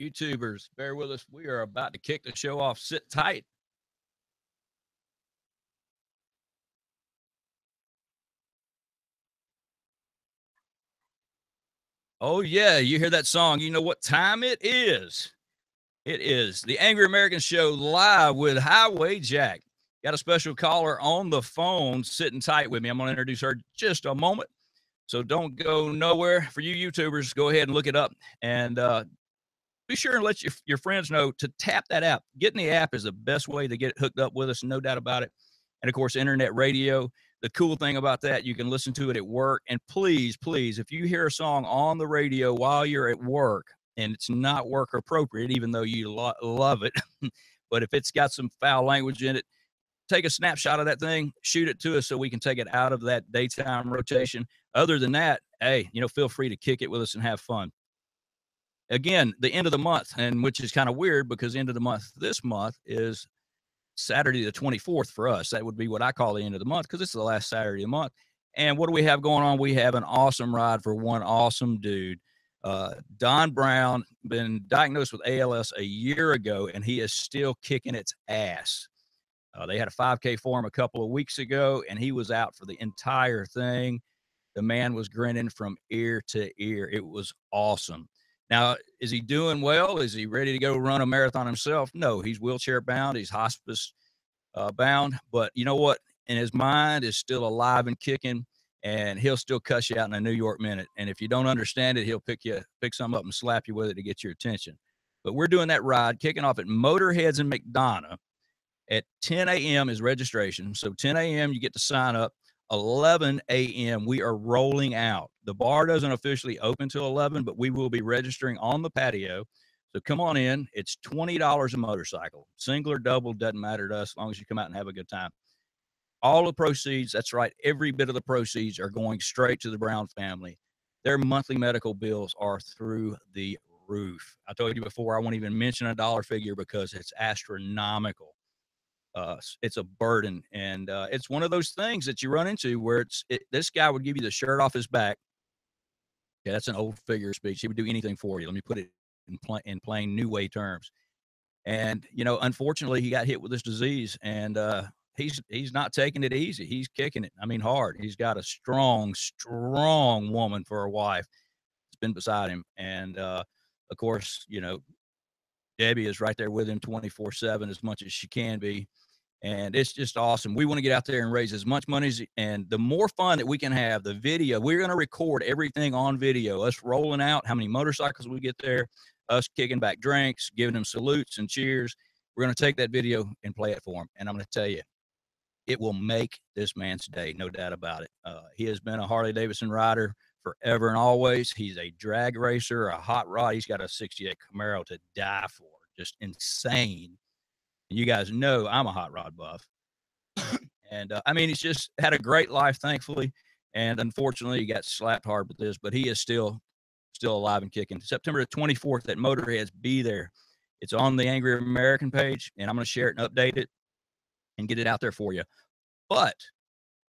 YouTubers, bear with us. We are about to kick the show off. Sit tight. Oh, yeah. You hear that song. You know what time it is. It is the Angry American Show live with Highway Jack. Got a special caller on the phone sitting tight with me. I'm going to introduce her just a moment. So don't go nowhere. For you YouTubers, go ahead and look it up. And be sure and let your friends know to tap that app. Getting the app is the best way to get hooked up with us, no doubt about it. And of course, internet radio. The cool thing about that, you can listen to it at work. And please, please, if you hear a song on the radio while you're at work and it's not work appropriate, even though you love it, but if it's got some foul language in it, take a snapshot of that thing, shoot it to us so we can take it out of that daytime rotation. Other than that, hey, feel free to kick it with us and have fun. Again, the end of the month, and which is kind of weird because end of the month this month is Saturday the 24th for us. That would be what I call the end of the month because it's the last Saturday of the month. And what do we have going on? We have an awesome ride for one awesome dude. Don Brown, been diagnosed with ALS a year ago, and he is still kicking its ass. They had a 5K for him a couple of weeks ago, and he was out for the entire thing. The man was grinning from ear to ear. It was awesome. Now, is he doing well? Is he ready to go run a marathon himself? No, he's wheelchair bound. He's hospice bound. But you know what? In his mind is still alive and kicking, and he'll still cuss you out in a New York minute. And if you don't understand it, he'll pick some up and slap you with it to get your attention. But we're doing that ride, kicking off at Motorheads in McDonough at 10 a.m. is registration. So 10 a.m. you get to sign up. 11 a.m. we are rolling out. The bar doesn't officially open till 11, but we will be registering on the patio. So come on in. It's $20 a motorcycle. Single or double, doesn't matter to us as long as you come out and have a good time. All the proceeds, that's right, every bit of the proceeds are going straight to the Brown family. Their monthly medical bills are through the roof. I told you before, I won't even mention a dollar figure because it's astronomical. It's a burden, and it's one of those things that you run into where this guy would give you the shirt off his back. Yeah, that's an old figure of speech. He would do anything for you. Let me put it in plain new way terms. And unfortunately, he got hit with this disease, and he's not taking it easy. He's kicking it. I mean, hard. He's got a strong woman for a wife that's been beside him, and of course, Debbie is right there with him 24/7 as much as she can be. And it's just awesome. We want to get out there and raise as much money and the more fun that we can have. The video, we're going to record everything on video. Us rolling out, how many motorcycles we get there, us kicking back drinks, giving them salutes and cheers. We're going to take that video and play it for him. And I'm going to tell you, it will make this man's day, no doubt about it. He has been a Harley Davidson rider forever and always. He's a drag racer, a hot rod. He's got a 68 Camaro to die for. Just insane. You guys know I'm a hot rod buff. And I mean, he's just had a great life, thankfully. And unfortunately, he got slapped hard with this, but he is still alive and kicking. September the 24th at Motorheads, be there. It's on the Angry American page, and I'm going to share it and update it and get it out there for you. But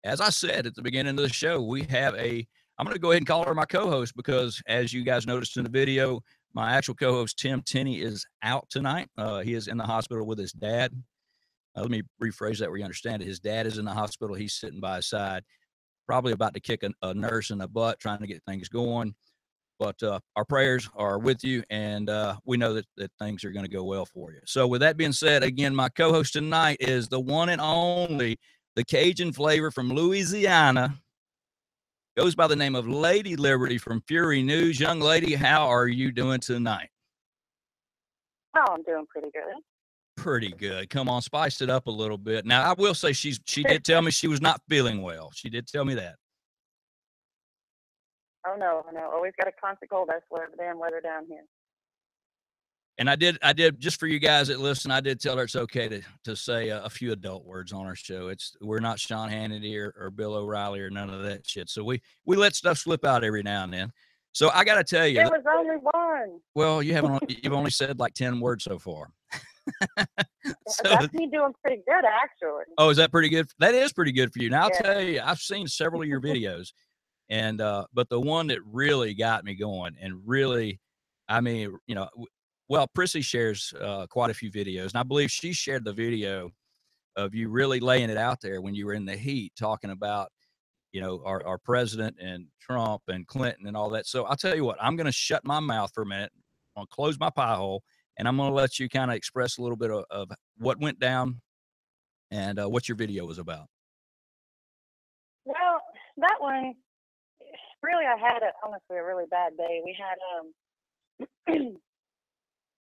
as I said at the beginning of the show, we have I'm going to go ahead and call her my co-host because, as you guys noticed in the video, my actual co-host, Tim Tenney, is out tonight. He is in the hospital with his dad. Let me rephrase that where you understand it. His dad is in the hospital. He's sitting by his side, probably about to kick a nurse in the butt, trying to get things going. But our prayers are with you, and we know that things are going to go well for you. So with that being said, again, my co-host tonight is the one and only, the Cajun flavor from Louisiana. Goes by the name of Lady Liberty from Fury News. Young lady, how are you doing tonight? Oh, I'm doing pretty good. Pretty good. Come on, spice it up a little bit. Now, I will say she did tell me she was not feeling well. She did tell me that. Oh, no. Always got a constant cold. I swear, the damn weather down here. And I did just for you guys that listen, I did tell her it's okay to say a few adult words on our show. We're not Sean Hannity or Bill O'Reilly or none of that shit. So we let stuff slip out every now and then. So I got to tell you. There was only one. Well, you've only said like 10 words so far. So, that's me doing pretty good, actually. Oh, is that pretty good? That is pretty good for you. Now, I'll tell you, I've seen several of your videos, and but the one that really got me going and really, I mean, Well, Prissy shares quite a few videos, and I believe she shared the video of you really laying it out there when you were in the heat talking about, our president and Trump and Clinton and all that. So I'll tell you what, I'm going to shut my mouth for a minute. I'm going to close my pie hole, and I'm going to let you kind of express a little bit of what went down and what your video was about. Well, that one, really, I had honestly a really bad day. We had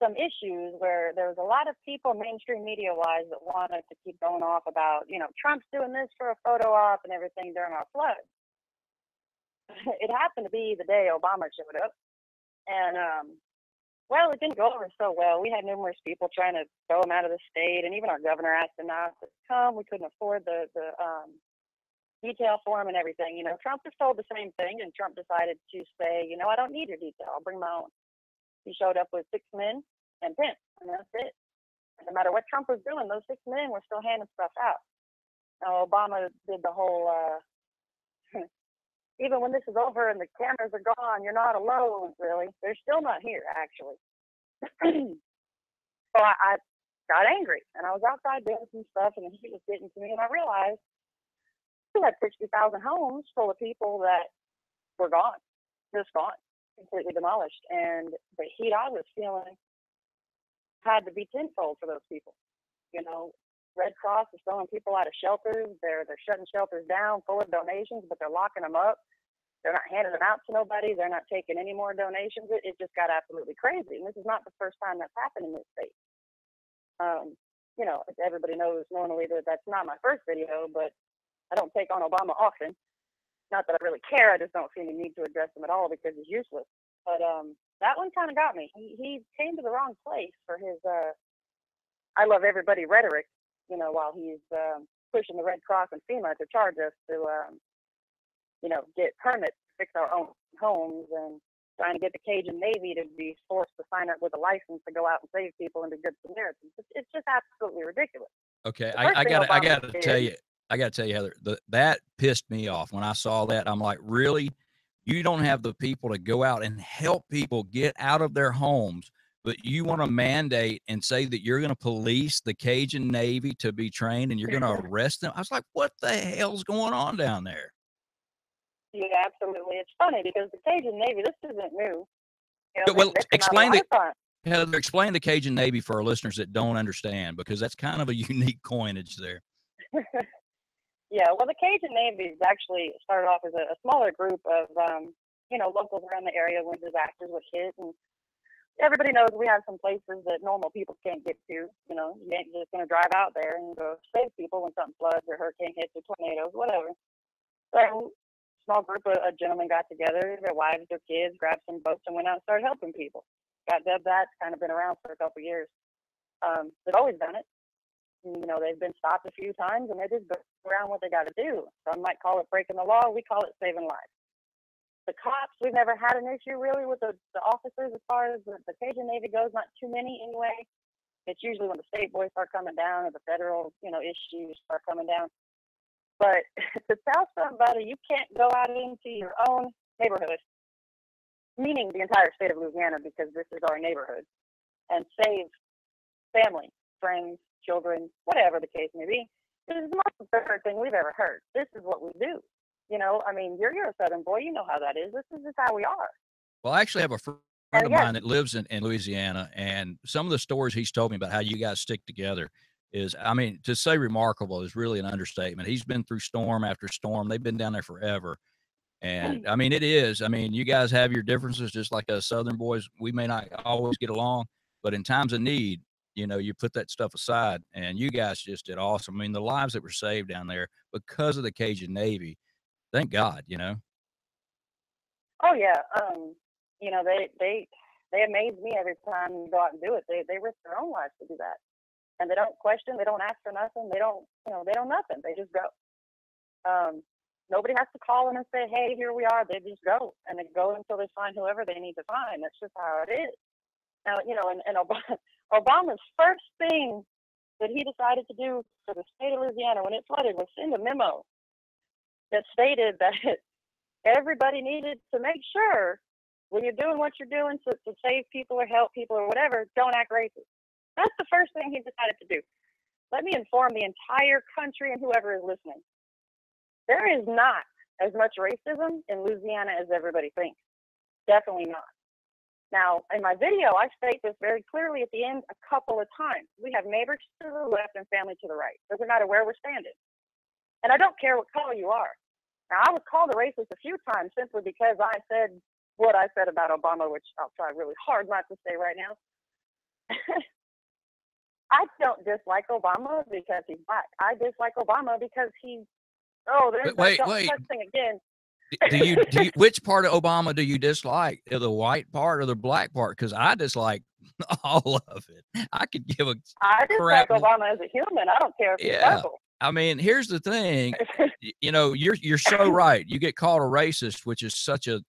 some issues where there was a lot of people, mainstream media-wise, that wanted to keep going off about, Trump's doing this for a photo op and everything during our flood. It happened to be the day Obama showed up, and well, it didn't go over so well. We had numerous people trying to throw him out of the state, and even our governor asked him not to come. We couldn't afford the detail for him and everything. Trump was told the same thing, and Trump decided to say, I don't need your detail. I'll bring my own. He showed up with 6 men and Pence, and that's it. No matter what Trump was doing, those 6 men were still handing stuff out. Now, Obama did the whole, even when this is over and the cameras are gone, you're not alone, really. They're still not here, actually. So I got angry, and I was outside doing some stuff, and the heat was getting to me, and I realized we had 60,000 homes full of people that were gone, just gone, completely demolished. And the heat I was feeling had to be tenfold for those people. Red Cross is throwing people out of shelters. They're shutting shelters down full of donations, but they're locking them up. They're not handing them out to nobody. They're not taking any more donations. It just got absolutely crazy. And this is not the first time that's happened in this state. Everybody knows normally that that's not my first video, but I don't take on Obama often. Not that I really care. I just don't see any need to address him at all because he's useless. But that one kind of got me. He came to the wrong place for his I love everybody rhetoric, while he's pushing the Red Cross and FEMA to charge us to, get permits to fix our own homes, and trying to get the Cajun Navy to be forced to sign up with a license to go out and save people and be good Samaritans. It's just absolutely ridiculous. Okay, I got to tell you, Heather, that pissed me off when I saw that. I'm like, really? You don't have the people to go out and help people get out of their homes, but you want to mandate and say that you're going to police the Cajun Navy to be trained and you're going to arrest them? I was like, what the hell's going on down there? Yeah, absolutely. It's funny because the Cajun Navy, this isn't new. Well, explain the Cajun Navy for our listeners that don't understand, because that's kind of a unique coinage there. Yeah, well, the Cajun Navy is actually started off as a smaller group of, locals around the area when disasters would hit. And everybody knows we have some places that normal people can't get to. You ain't just going to drive out there and go save people when something floods or hurricane hits or tornadoes, whatever. So small group of gentlemen got together, their wives, their kids, grabbed some boats and went out and started helping people. Got dubbed that. It's kind of been around for a couple of years. They've always done it. They've been stopped a few times, and they just go around what they got to do. Some might call it breaking the law. We call it saving lives. The cops, we've never had an issue really with the officers as far as the Cajun Navy goes, not too many anyway. It's usually when the state boys start coming down or the federal, issues start coming down. But to tell somebody you can't go out into your own neighborhood, meaning the entire state of Louisiana, because this is our neighborhood, and save family, friends, children, whatever the case may be, this is the most absurd thing we've ever heard. This is what we do. You're a Southern boy. You know how that is. This is just how we are. Well, I actually have a friend of mine that lives in Louisiana, and some of the stories he's told me about how you guys stick together is, to say remarkable is really an understatement. He's been through storm after storm. They've been down there forever. And it is. You guys have your differences, just like us Southern boys. We may not always get along, but in times of need, you put that stuff aside, and you guys just did awesome. The lives that were saved down there because of the Cajun Navy, thank God, Oh yeah. They amaze me every time you go out and do it. They risk their own lives to do that. And they don't question, they don't ask for nothing. They don't nothing. They just go. Nobody has to call in and say, hey, here we are. They just go, and they go until they find whoever they need to find. That's just how it is. Now, and Obama's first thing that he decided to do for the state of Louisiana when it flooded was send a memo that stated that everybody needed to make sure when you're doing what you're doing to save people or help people or whatever, don't act racist. That's the first thing he decided to do. Let me inform the entire country and whoever is listening. There is not as much racism in Louisiana as everybody thinks. Definitely not. Now, in my video, I state this very clearly at the end a couple of times. We have neighbors to the left and family to the right. Doesn't matter where we're standing. And I don't care what color you are. Now, I was called a racist a few times simply because I said what I said about Obama, which I'll try really hard not to say right now. I don't dislike Obama because he's black. I dislike Obama because he's, there's wait. testing again. Do you which part of Obama do you dislike? The white part or the black part? Because I dislike all of it. I could give a I crap. dislike Obama as a human. I don't care if he's purple. I mean, here's the thing. You're so right. You get called a racist, which is such a,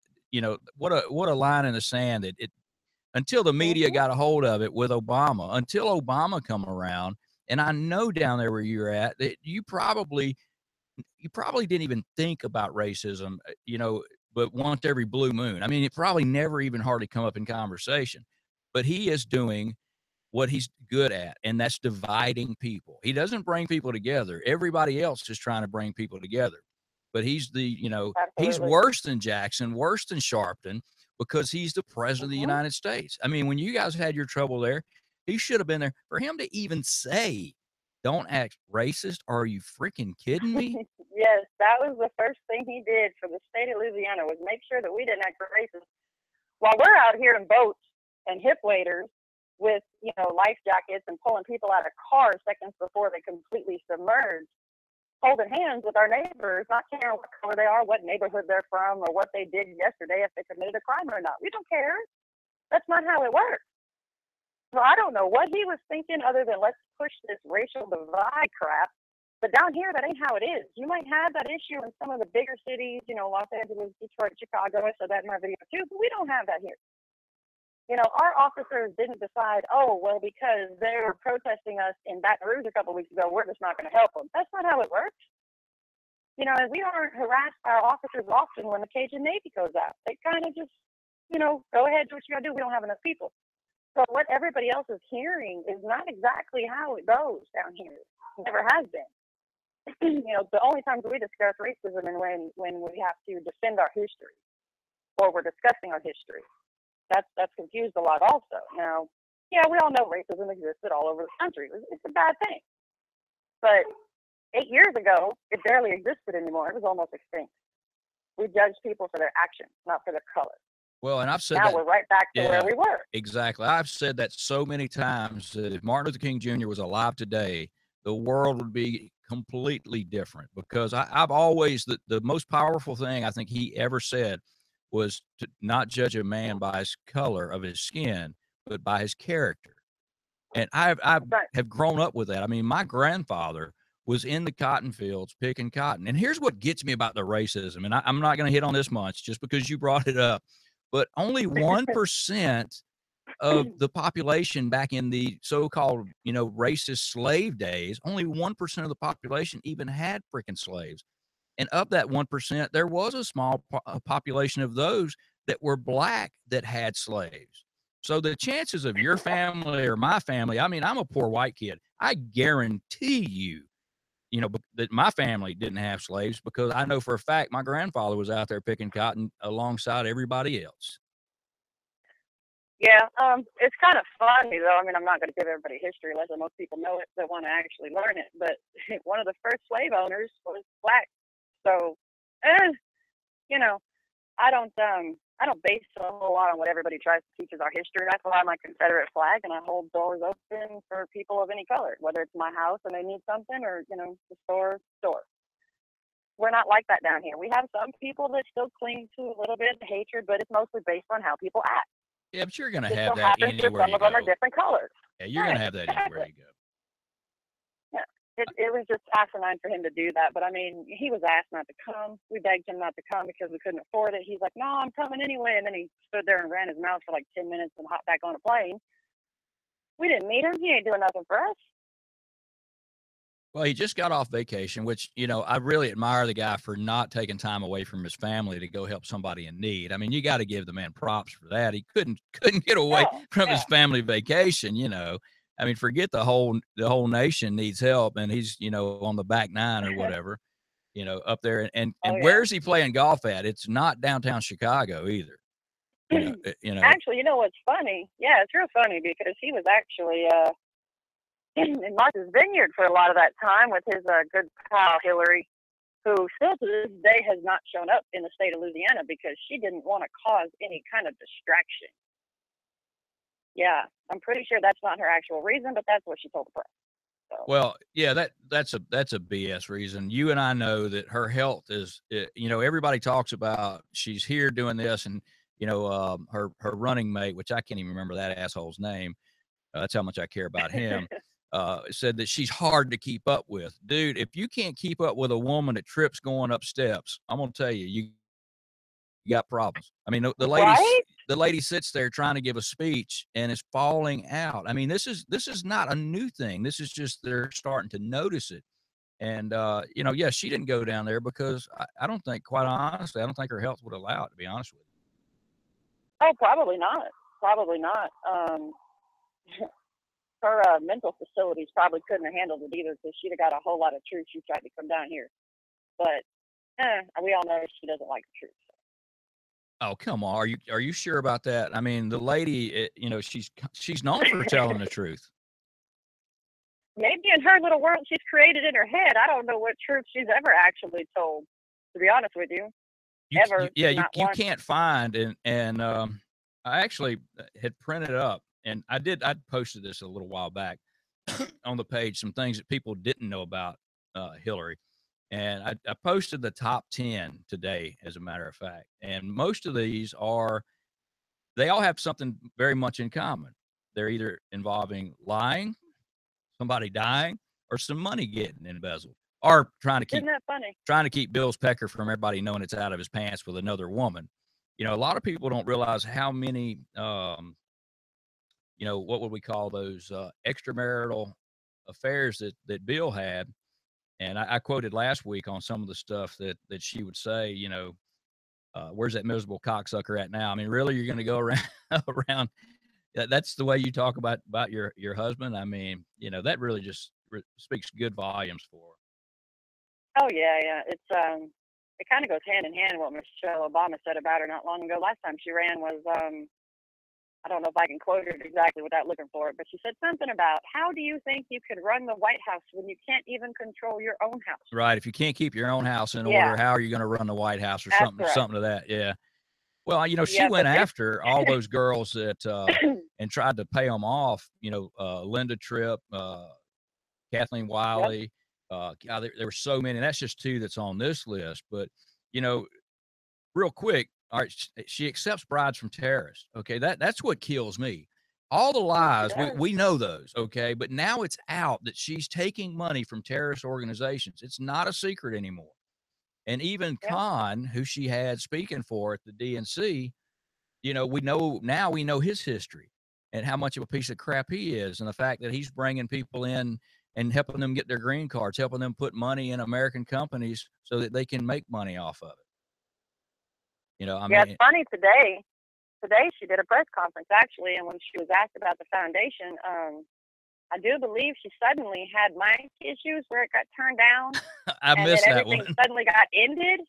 what a line in the sand. It until the media got a hold of it with Obama, until Obama come around, and I know down there where you're at that you probably didn't even think about racism, but once every blue moon. I mean, it probably never even hardly come up in conversation, but he is doing what he's good at, and that's dividing people. He doesn't bring people together. Everybody else is trying to bring people together, but he's he's worse than Jackson, worse than Sharpton, because he's the president of the United States. I mean, when you guys had your trouble there, he should have been there. For him to even say, "Don't act racist," are you freaking kidding me? Yes, that was the first thing he did for the state of Louisiana, was make sure that we didn't act racist. While we're out here in boats and hip waders with, life jackets and pulling people out of cars seconds before they completely submerge, holding hands with our neighbors, not caring what color they are, what neighborhood they're from, or what they did yesterday, if they committed a crime or not. We don't care. That's not how it works. So I don't know what he was thinking other than let's push this racial divide crap. But down here, that ain't how it is. You might have that issue in some of the bigger cities, Los Angeles, Detroit, Chicago. I said that in my video too, but we don't have that here. Our officers didn't decide, because they were protesting us in Baton Rouge a couple of weeks ago, we're just not going to help them. That's not how it works. And we aren't harassed by our officers often when the Cajun Navy goes out. They kind of just, go ahead, do what you got to do. We don't have enough people. So what everybody else is hearing is not exactly how it goes down here. It never has been. The only times we discuss racism is when we have to defend our history or we're discussing our history. That's confused a lot also. Now, we all know racism existed all over the country. It's a bad thing. But 8 years ago, it barely existed anymore. It was almost extinct. We judge people for their actions, not for their color. Well, and I've said now we're right back to where we were. Exactly. I've said that so many times that if Martin Luther King Jr. was alive today, the world would be completely different, because I've always, the most powerful thing I think he ever said was to not judge a man by his color of his skin, but by his character. And I have grown up with that. I mean, my grandfather was in the cotton fields picking cotton. And here's what gets me about the racism. And I'm not going to hit on this much just because you brought it up, but only 1% of the population back in the so-called, racist slave days, only 1% of the population even had freaking slaves. And of that 1%, there was a small population of those that were black that had slaves. So the chances of your family or my family, I mean, I'm a poor white kid. I guarantee you, that my family didn't have slaves, because I know for a fact my grandfather was out there picking cotton alongside everybody else. Yeah, it's kind of funny, though. I mean, I'm not going to give everybody history unless most people know it that want to actually learn it. But one of the first slave owners was black. So, I don't base a whole lot on what everybody tries to teach as our history. That's why I'm a Confederate flag, and I hold doors open for people of any color, whether it's my house and they need something, or the store. We're not like that down here. We have some people that still cling to a little bit of hatred, but it's mostly based on how people act. Yeah, but you're going to have that anywhere some of them are different colors. Yeah, you're going to have that anywhere you go. Yeah, it was just asinine for him to do that. But, I mean, he was asked not to come. We begged him not to come because we couldn't afford it. He's like, no, I'm coming anyway. And then he stood there and ran his mouth for like 10 minutes and hopped back on a plane. We didn't meet him. He ain't doing nothing for us. Well, he just got off vacation, which, I really admire the guy for not taking time away from his family to go help somebody in need. I mean, you got to give the man props for that. He couldn't get away Oh, from his yeah. family vacation. I mean, forget the whole nation needs help, and he's, on the back nine or whatever, up there. Oh, And yeah. where's he playing golf at? It's not downtown Chicago either. Actually, you know what's funny? Yeah, it's real funny because he was actually in Martha's Vineyard for a lot of that time with his good pal Hillary, who still to this day has not shown up in the state of Louisiana because she didn't want to cause any kind of distraction. Yeah, I'm pretty sure that's not her actual reason, but that's what she told the press. So. Well, yeah, that's a BS reason. You and I know that her health is, everybody talks about she's here doing this, and her running mate, which I can't even remember that asshole's name. That's how much I care about him. Said that she's hard to keep up with, dude. If you can't keep up with a woman that trips going up steps, I'm gonna tell you got problems. I mean, Right? the lady sits there trying to give a speech and is falling out. I mean, this is not a new thing. This is just they're starting to notice it. And yeah, she didn't go down there because I don't think, quite honestly, I don't think her health would allow it, to be honest with you. Oh, probably not. Probably not. Her mental facilities probably couldn't have handled it either because she'd have got a whole lot of truth. She tried to come down here, but we all know she doesn't like the truth. Oh, come on. Are you sure about that? I mean, the lady, she's known for telling the truth. Maybe in her little world she's created in her head, I don't know what truth she's ever actually told, to be honest with you. You can't find, and I actually had printed up, and I posted this a little while back on the page, some things that people didn't know about Hillary. And I posted the top 10 today, as a matter of fact. And most of these they all have something very much in common. They're either involving lying, somebody dying, or some money getting embezzled, or Isn't that funny? trying to keep Bill Pecker from everybody knowing it's out of his pants with another woman. A lot of people don't realize how many, what would we call those extramarital affairs that Bill had. And I quoted last week on some of the stuff that she would say, where's that miserable cocksucker at now? I mean, really, you're going to go around around. That's the way you talk about your husband. I mean, that really just speaks good volumes for her. Oh yeah. It's it kind of goes hand in hand with what Michelle Obama said about her not long ago. Last time she ran was I don't know if I can quote it exactly without looking for it, but she said something about, how do you think you could run the White House when you can't even control your own house? Right. If you can't keep your own house in order, how are you going to run the White House, or something to that? Yeah. Well, she went after all those girls that and tried to pay them off. Linda Tripp, Kathleen Wiley. God, there were so many. That's just two that's on this list. But real quick, all right, she accepts bribes from terrorists. Okay, that's what kills me. All the lies, we know those. Okay, but now it's out that she's taking money from terrorist organizations. It's not a secret anymore. And even Khan, who she had speaking for at the DNC, we know his history and how much of a piece of crap he is, and the fact that he's bringing people in and helping them get their green cards, helping them put money in American companies so that they can make money off of it. It's funny today. Today she did a press conference actually, and when she was asked about the foundation, I do believe she suddenly had mic issues where it got turned down. I missed that one. Everything suddenly got ended.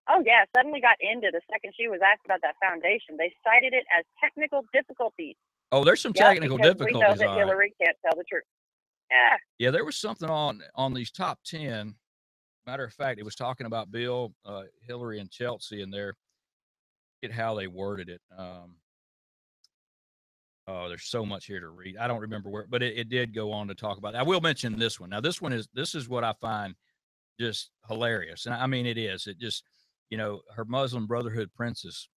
Oh yeah, suddenly got ended the second she was asked about that foundation. They cited it as technical difficulties. Oh, there's some technical difficulties. We know that Hillary can't tell the truth. Yeah. Yeah, there was something on these top 10. Matter of fact, it was talking about Bill, Hillary, and Chelsea, and how they worded it. Oh, there's so much here to read. I don't remember where, but it did go on to talk about that. I will mention this one. Now, this is what I find just hilarious. And I mean, it is. It just, her Muslim Brotherhood princess,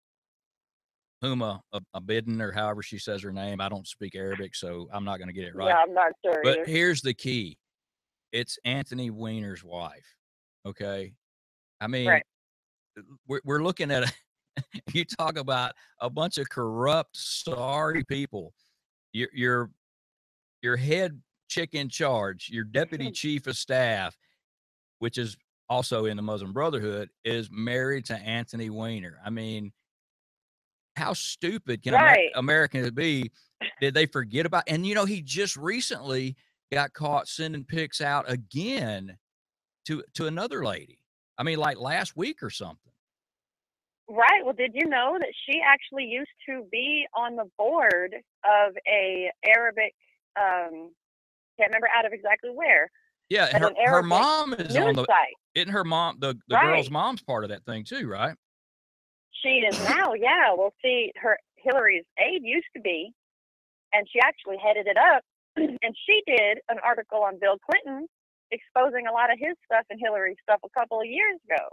Huma Abedin, or however she says her name. I don't speak Arabic, so I'm not going to get it right. Yeah, I'm not sure. But either. Here's the key. It's Anthony Weiner's wife. Okay. I mean, right. we're looking at you talk about a bunch of corrupt, sorry people. Your head chick in charge, your deputy chief of staff, which is also in the Muslim Brotherhood, is married to Anthony Weiner. I mean, how stupid can Americans be? Did they forget about? And he just recently got caught sending pics out again to another lady. I mean, like last week or something. Right. Well, did you know that she actually used to be on the board of a Arabic, can't remember out of exactly where. Yeah, her mom is on the site. Isn't her mom the girl's mom's part of that thing too, right? She is now, yeah. Well, see, Hillary's aide used to be, and she actually headed it up, and she did an article on Bill Clinton exposing a lot of his stuff and Hillary's stuff a couple of years ago.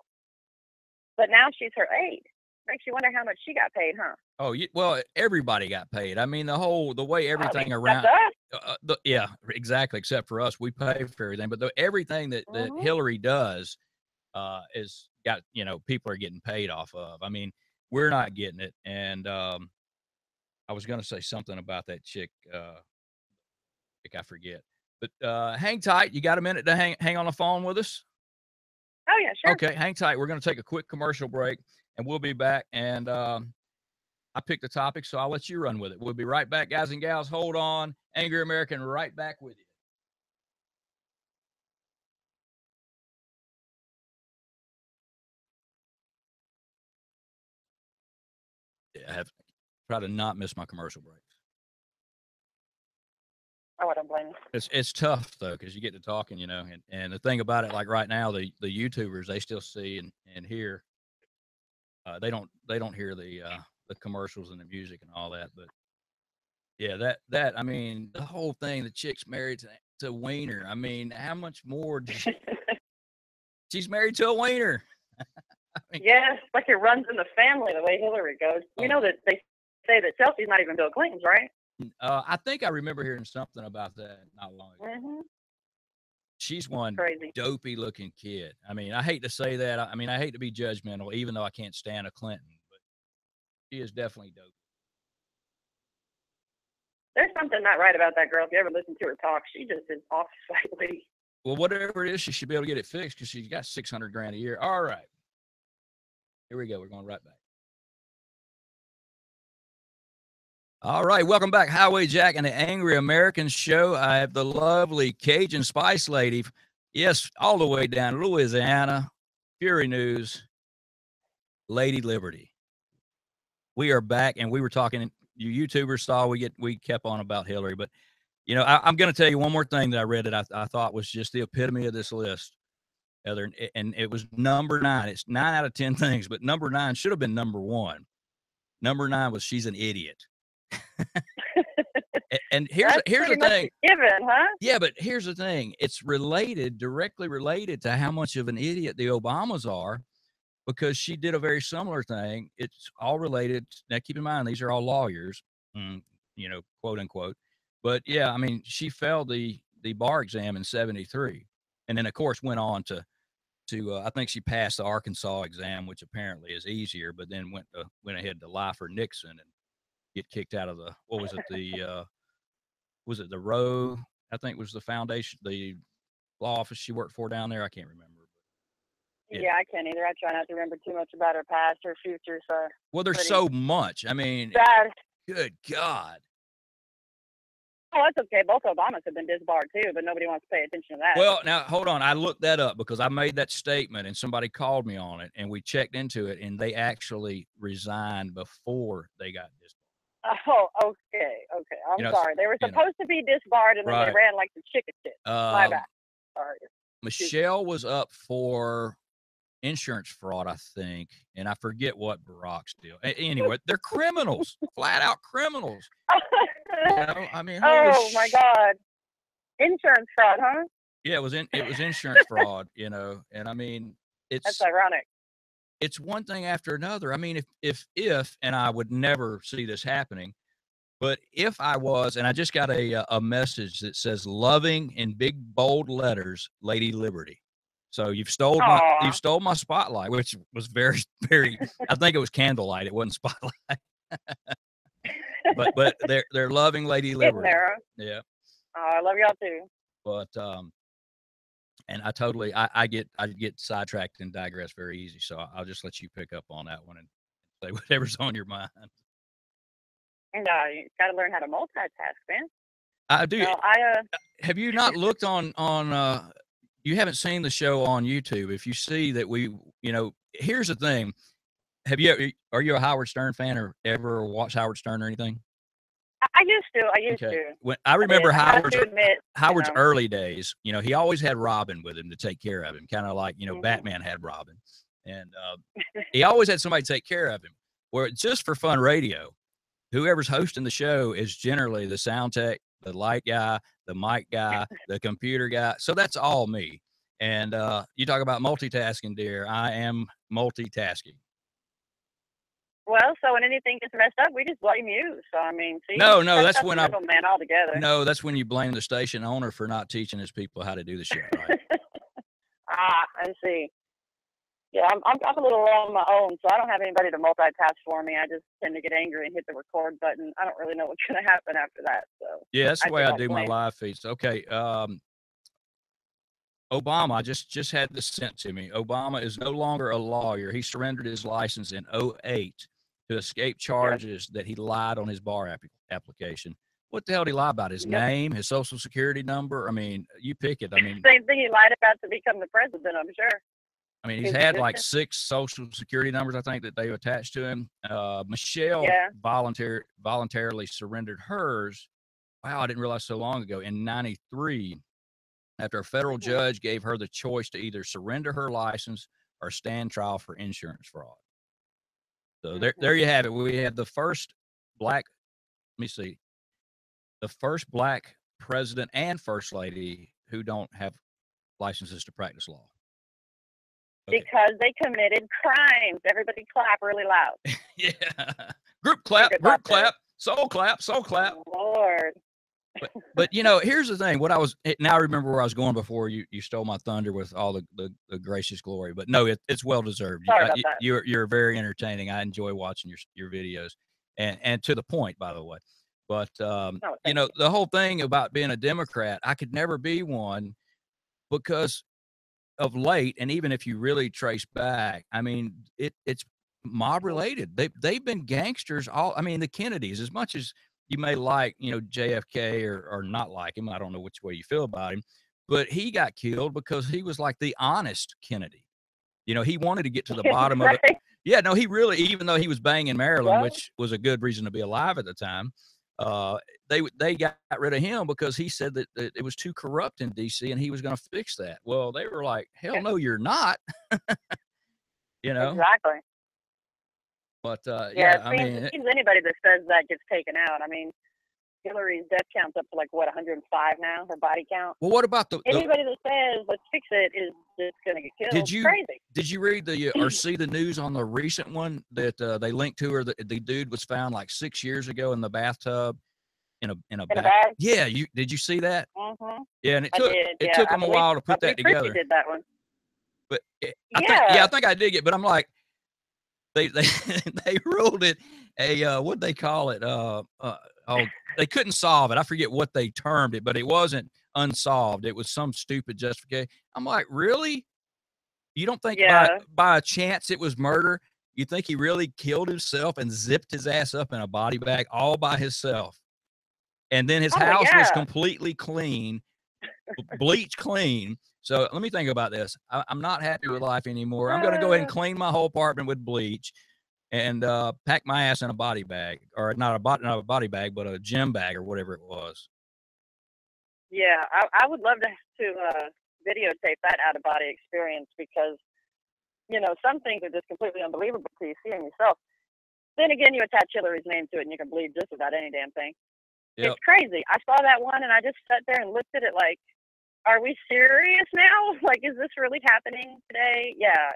But now she's her aide. Makes you wonder how much she got paid, huh? Oh, well, everybody got paid. I mean, the way everything around. Yeah, exactly. Except for us, we pay for everything. But everything that Hillary does is got, people are getting paid off of. I mean, we're not getting it. And I was going to say something about that chick. I forget. But hang tight. You got a minute to hang on the phone with us? Oh, yeah, sure. Okay, hang tight. We're going to take a quick commercial break, and we'll be back. And I picked the topic, so I'll let you run with it. We'll be right back, guys and gals. Hold on. Angry American right back with you. Yeah, I have try to not miss my commercial breaks. Oh, I don't blame you. It's tough though, because you get to talking, and the thing about it, like right now, the YouTubers, they still see and hear. They don't hear the commercials and the music and all that, but yeah, that I mean, the whole thing, the chick's married to Weiner. I mean, how much more? She's married to a Weiner. I mean, yeah, it's like it runs in the family the way Hillary goes. You know that they say that Chelsea's not even Bill Clinton's, right? I think I remember hearing something about that not long ago. Mm-hmm. She's one crazy, dopey-looking kid. I mean, I hate to say that. I mean, I hate to be judgmental, even though I can't stand a Clinton, but she is definitely dopey. There's something not right about that girl. If you ever listen to her talk, she just is off slightly. Well, whatever it is, she should be able to get it fixed because she's got $600,000 a year. All right. Here we go. We're going right back. All right, welcome back, Highway Jack and the Angry American Show. I have the lovely Cajun Spice Lady, yes, all the way down Louisiana, Fury News, Lady Liberty. We are back, and we were talking. You YouTubers saw we kept on about Hillary, but I'm going to tell you one more thing that I read that I thought was just the epitome of this list. And it was number 9. It's 9 out of 10 things, but number 9 should have been number 1. Number 9 was she's an idiot. And here's the thing. Given, huh? Yeah, but here's the thing. It's directly related to how much of an idiot the Obamas are, because she did a very similar thing. It's all related. Now, keep in mind, these are all lawyers, quote unquote. But yeah, I mean, she failed the bar exam in 1973, and then of course went on to I think she passed the Arkansas exam, which apparently is easier, but then went ahead to lie for Nixon and get kicked out of the, what was it, the Roe, I think was the foundation, the law office she worked for down there. I can't remember. Yeah, I can't either. I try not to remember too much about her past or future. So well, there's so much. I mean, bad. Good God. Oh, that's okay. Both Obamas have been disbarred too, but nobody wants to pay attention to that. Well, now hold on. I looked that up because I made that statement and somebody called me on it, and we checked into it, and they actually resigned before they got disbarred. Oh, okay. I'm sorry. They were supposed to be disbarred, and then they ran like the chicken shit. My bad. Sorry. Michelle was up for insurance fraud, I think, and I forget what Barack's deal. Anyway, they're criminals, flat out criminals. I mean, oh my God, insurance fraud, huh? Yeah, it was insurance fraud, and I mean, that's ironic. It's one thing after another. I mean, if and I would never see this happening, but if I was, and I just got a message that says "loving" in big bold letters, Lady Liberty. So you've stole my spotlight, which was very, very. I think it was candlelight. It wasn't spotlight. but they're loving Lady Liberty. Yeah. Oh, I love y'all too. But and I get sidetracked and digress very easy. So I'll just let you pick up on that one and say whatever's on your mind. No, you got to learn how to multitask, man. I do. No, Have you not looked on you haven't seen the show on YouTube? If you see that here's the thing. Are you a Howard Stern fan or ever watched Howard Stern or anything? I used to. When I remember Howard's you know, early days, he always had Robin with him to take care of him, kind of like, Batman had Robin. And he always had somebody take care of him. Where just for fun radio, whoever's hosting the show is generally the sound tech, the light guy, the mic guy, the computer guy. So that's all me. And you talk about multitasking, dear. I am multitasking. Well, so when anything gets messed up, we just blame you. So I mean, see, no, that's when man altogether. No, that's when you blame the station owner for not teaching his people how to do the show right. I see. Yeah, I'm a little on my own, so I don't have anybody to multitask for me. I just tend to get angry and hit the record button. I don't really know what's going to happen after that. So yeah, that's the way I do my live feeds. Okay, Obama, I just had this sent to me. Obama is no longer a lawyer. He surrendered his license in 2008 to escape charges that he lied on his bar application. What the hell did he lie about? His name, his social security number? I mean, you pick it. I mean, same thing he lied about to become the president, I'm sure. I mean, he's had like 6 social security numbers, I think, that they attached to him. Michelle voluntarily surrendered hers. Wow, I didn't realize so long ago, in 93, after a federal judge gave her the choice to either surrender her license or stand trial for insurance fraud. So there you have it. We have the first black president and first lady who don't have licenses to practice law. Okay. Because they committed crimes. Everybody clap really loud. Yeah. Group clap, soul clap, soul clap. Lord. But here's the thing. Now I remember where I was going before you stole my thunder with all the gracious glory. But no, it's well deserved. Sorry about that. You're very entertaining. I enjoy watching your videos, and to the point, by the way. But the whole thing about being a Democrat, I could never be one because of late, and even if you really trace back, I mean, it's mob related. They've been gangsters the Kennedys, as much as you may like, JFK or not like him. I don't know which way you feel about him, but he got killed because he was like the honest Kennedy. He wanted to get to the bottom of it. Yeah, no, he really, even though he was banging Marilyn, which was a good reason to be alive at the time, they got rid of him because he said that it was too corrupt in D.C. and he was going to fix that. Well, they were like, hell no, you're not. Exactly. But it seems anybody that says that gets taken out. I mean, Hillary's death count's up to 105 now, her body count. Well, what about anybody that says let's fix it is just going to get killed? Crazy. Did you read or see the news on the recent one that they linked to her? The dude was found 6 years ago in the bathtub in a bag. Yeah, did you see that? Mm-hmm. Yeah, and it took them a while to put that together. Did that one? But I think I dig it. But I'm like, they ruled it what'd they call it? They couldn't solve it. I forget what they termed it, but it wasn't unsolved. It was some stupid justification. I'm like, really? You don't think by a chance it was murder? You think he really killed himself and zipped his ass up in a body bag all by himself? And then his house was completely clean, bleach clean. So let me think about this. I'm not happy with life anymore. I'm going to go ahead and clean my whole apartment with bleach and pack my ass in a body bag, or not a body bag, but a gym bag or whatever it was. Yeah, I would love to videotape that out-of-body experience because, some things are just completely unbelievable till you see them yourself. Then again, you attach Hillary's name to it and you can believe just about any damn thing. Yep. It's crazy. I saw that one and I just sat there and looked at it like, are we serious now? Is this really happening today? Yeah,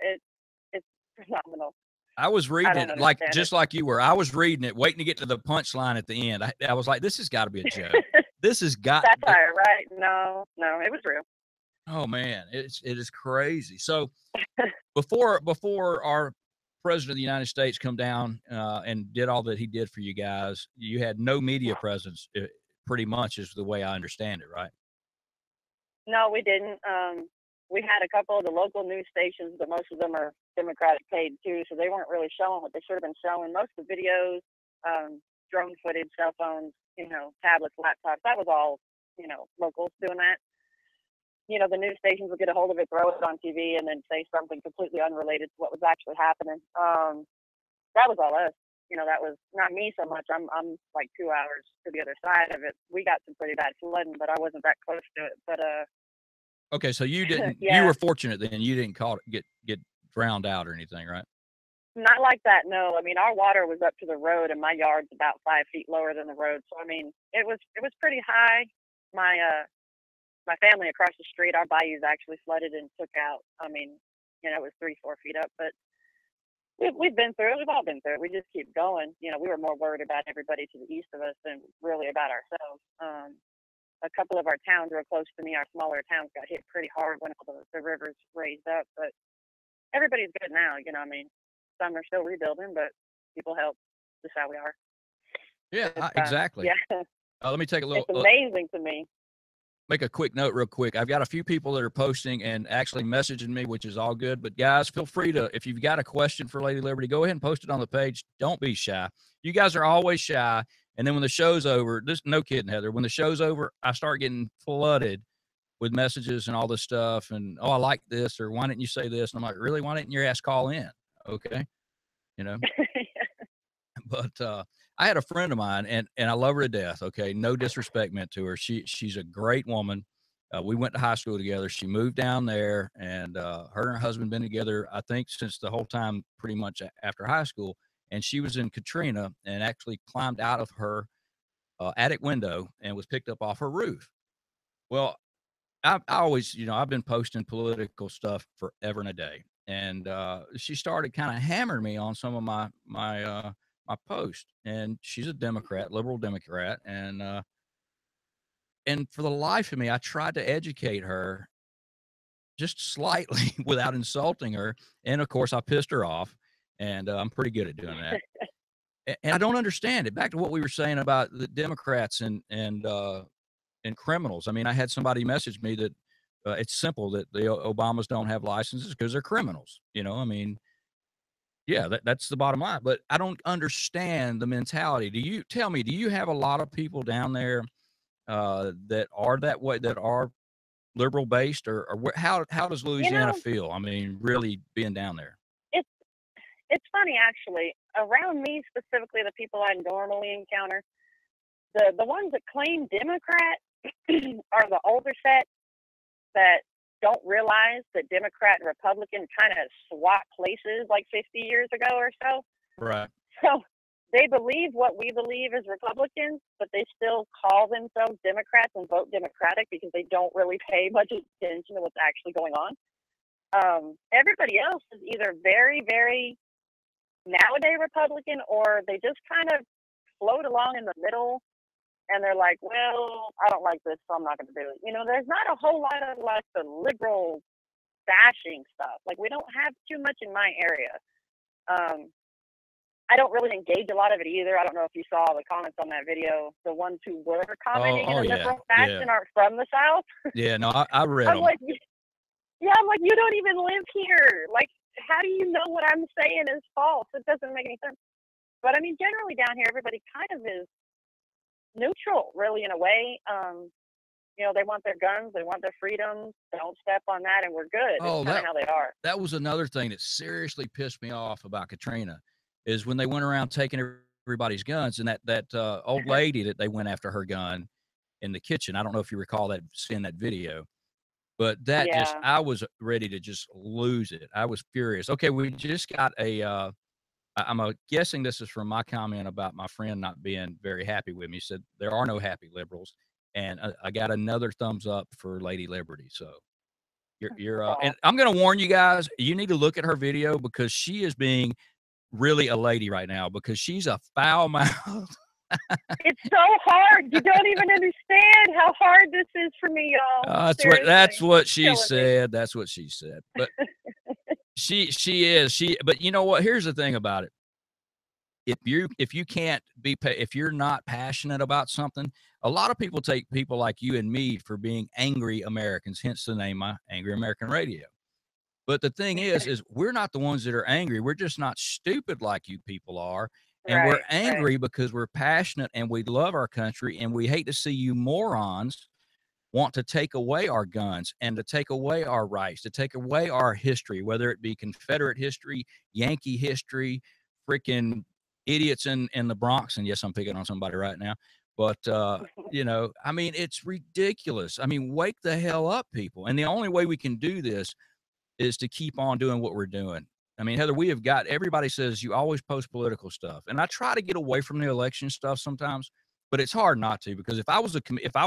it's phenomenal. I was reading it just like you were. I was reading it, waiting to get to the punchline at the end. I was like, this has got to be a joke. This has got satire, right? No, it was real. Oh man, it is crazy. So before our president of the United States come down and did all that he did for you guys, you had no media presence pretty much, is the way I understand it, right? No, we didn't. We had a couple of the local news stations, but most of them are Democratic paid too, so they weren't really showing what they should have been showing. Most of the videos, drone footage, cell phones, tablets, laptops, that was all, locals doing that. The news stations would get a hold of it, throw it on TV, and then say something completely unrelated to what was actually happening. That was all us. That was not me so much. I'm like 2 hours to the other side of it. We got some pretty bad flooding, but I wasn't that close to it. But Okay, so you didn't. yeah, You were fortunate then. You didn't get drowned out or anything, right? not like that. No, I mean our water was up to the road, and my yard's about 5 feet lower than the road. So I mean it was pretty high. My family across the street, our bayous actually flooded and took out. I mean, it was 3-4 feet up, but we've been through it. We've all been through it. We just keep going. We were more worried about everybody to the east of us than really about ourselves. A couple of our towns real close to me, our smaller towns, got hit pretty hard when all the rivers raised up. But everybody's good now. I mean, some are still rebuilding, but people help. Just how we are. Yeah, exactly. Yeah, Let me take a little. it's amazing to me. Make a quick note real quick. I've got a few people that are posting and actually messaging me, which is all good. But guys, feel free to, if you've got a question for Lady Liberty, go ahead and post it on the page. Don't be shy. You guys are always shy. And then when the show's over, no kidding, Heather, when the show's over, I start getting flooded with messages and all this stuff. And, oh, I like this, or why didn't you say this? And I'm like, really? Why didn't your ass call in? Okay. But I had a friend of mine, and I love her to death. Okay, no disrespect meant to her. She's a great woman. We went to high school together. She moved down there, and her and her husband been together, I think, since the whole time, pretty much after high school. And she was in Katrina and actually climbed out of her attic window and was picked up off her roof. Well, I always, I've been posting political stuff forever and a day, and she started kind of hammering me on some of my post. And she's a Democrat, liberal Democrat, and for the life of me, I tried to educate her just slightly without insulting her, and of course I pissed her off, and I'm pretty good at doing that. And I don't understand it. Back to what we were saying about the Democrats and criminals. I mean, I had somebody message me that it's simple, that the Obamas don't have licenses because they're criminals. I mean, yeah, that's the bottom line. But I don't understand the mentality. Do you have a lot of people down there that are that way, that are liberal based, or how does Louisiana feel? I mean, really being down there. It's funny, actually. Around me specifically, the people I normally encounter, the ones that claim Democrat are the older set that don't realize that Democrat and Republican kind of swap places like 50 years ago or so. Right. So they believe what we believe as Republicans, but they still call themselves Democrats and vote Democratic because they don't really pay much attention to what's actually going on. Everybody else is either very, very nowadays Republican, or they just kind of float along in the middle, and they're like, well, I don't like this, so I'm not going to do it. There's not a whole lot of like the liberal bashing stuff. Like, we don't have too much in my area. I don't really engage a lot of it either. I don't know if you saw the comments on that video. The ones who were commenting in a liberal fashion aren't from the South. Yeah, no, I read them. Like, I'm like, you don't even live here. Like, how do you know what I'm saying is false? It doesn't make any sense. But I mean, generally down here, everybody kind of is neutral, really, in a way. They want their guns, they want their freedoms. Don't step on that, and we're good. Oh, it's kind of how they are. That was another thing that seriously pissed me off about Katrina, is when they went around taking everybody's guns, and that old lady that they went after her gun in the kitchen. I don't know if you recall seeing that video. But that I was ready to just lose it. I was furious. Okay, we just got I'm guessing this is from my comment about my friend not being very happy with me. He said, there are no happy liberals. And I got another thumbs up for Lady Liberty. So and I'm going to warn you guys, you need to look at her video, because she is being really a lady right now, because she's a foul mouth. It's so hard. You don't even understand how hard this is for me, y'all. That's what she said. That's what she said. But she is. But you know what? Here's the thing about it. if you can't be if you're not passionate about something, a lot of people take people like you and me for being angry Americans, hence the name Angry American Radio. But the thing is we're not the ones that are angry. We're just not stupid like you people are. And we're Right, right. angry because we're passionate and we love our country, and we hate to see you morons want to take away our guns and to take away our rights, to take away our history, whether it be Confederate history, Yankee history, freaking idiots in the Bronx. And yes, I'm picking on somebody right now. But, I mean, it's ridiculous. I mean, wake the hell up, people. And the only way we can do this is to keep on doing what we're doing. I mean, Heather, we have got, everybody says you always post political stuff. And I try to get away from the election stuff sometimes, but it's hard not to, because if I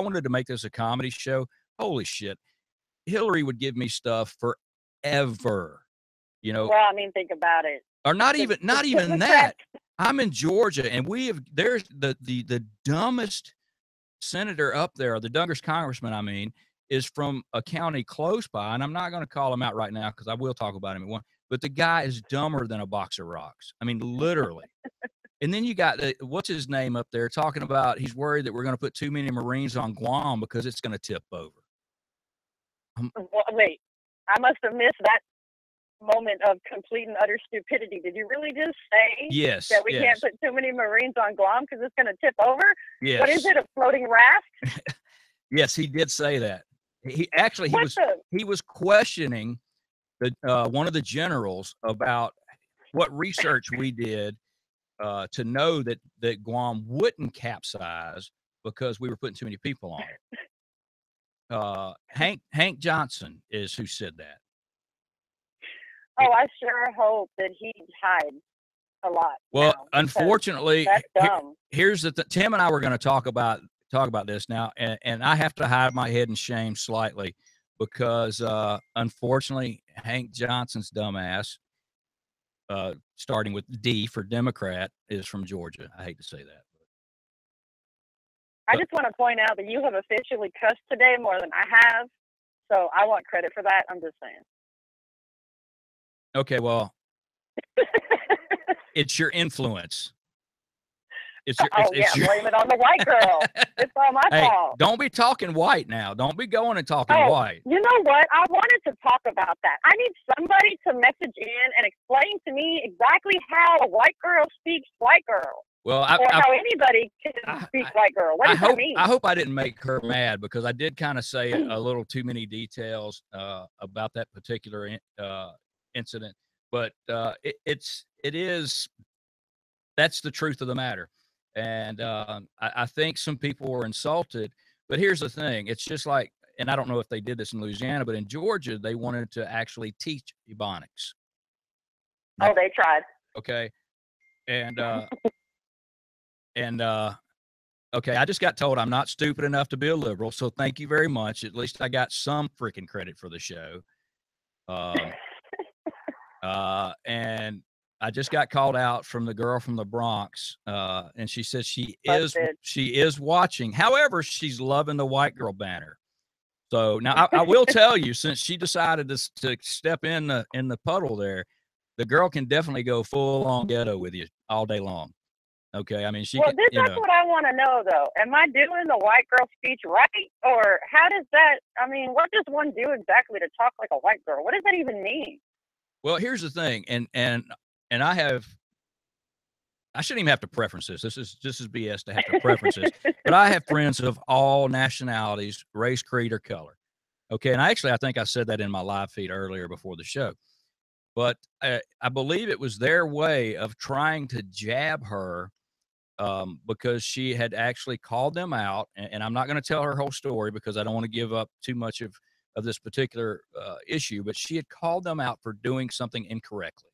wanted to make this a comedy show, holy shit, Hillary would give me stuff forever, Well, I mean, think about it. or not even that. I'm in Georgia, and there's the dumbest senator up there, the dumbest congressman, I mean, is from a county close by, and I'm not going to call him out right now because I will talk about him at one. But the guy is dumber than a box of rocks. I mean, literally. And then you got what's his name up there talking about he's worried that we're going to put too many Marines on Guam because it's going to tip over. Well, wait, I must have missed that moment of complete and utter stupidity. Did you really just say that we can't put too many Marines on Guam because it's going to tip over? Yes. What is it, a floating raft? Yes, he did say that. He was questioning one of the generals about what research we did to know that Guam wouldn't capsize because we were putting too many people on it. Hank Johnson is who said that. Oh, I sure hope that he hides a lot. Well, now, unfortunately, that's dumb. Here's Tim and I were going to talk about this now, and I have to hide my head in shame slightly because unfortunately, Hank Johnson's dumbass, starting with D for Democrat, is from Georgia. I hate to say that. I just want to point out that you have officially cussed today more than I have, so I want credit for that. I'm just saying. Okay, well, it's your influence. Blame it on the white girl. It's all my fault. Don't be talking white now. Don't be going and talking white. You know what? I wanted to talk about that. I need somebody to message in and explain to me exactly how a white girl speaks white girl. Well, how anybody can speak white girl. What does that mean? I hope I didn't make her mad because I did kind of say a little too many details about that particular incident. But it is that's the truth of the matter. And I think some people were insulted. But here's the thing. It's just like, and I don't know if they did this in Louisiana, but in Georgia, they wanted to actually teach Ebonics. Oh, they tried. Okay. Okay, I just got told I'm not stupid enough to be a liberal, so thank you very much. At least I got some freaking credit for the show. And I just got called out from the girl from the Bronx, and she says she is watching. However, she's loving the white girl banner. So now I will tell you, since she decided to step in the puddle there, the girl can definitely go full on ghetto with you all day long. Okay, I mean, that's what I want to know, though. Am I doing the white girl speech right, or how does that? I mean, what does one do exactly to talk like a white girl? What does that even mean? Well, here's the thing, and I shouldn't even have to preference this. This is BS to have to preference this. But I have friends of all nationalities, race, creed, or color. Okay, and I think I said that in my live feed earlier before the show. But I believe it was their way of trying to jab her because she had actually called them out. And I'm not going to tell her whole story because I don't want to give up too much of this particular issue. But she had called them out for doing something incorrectly.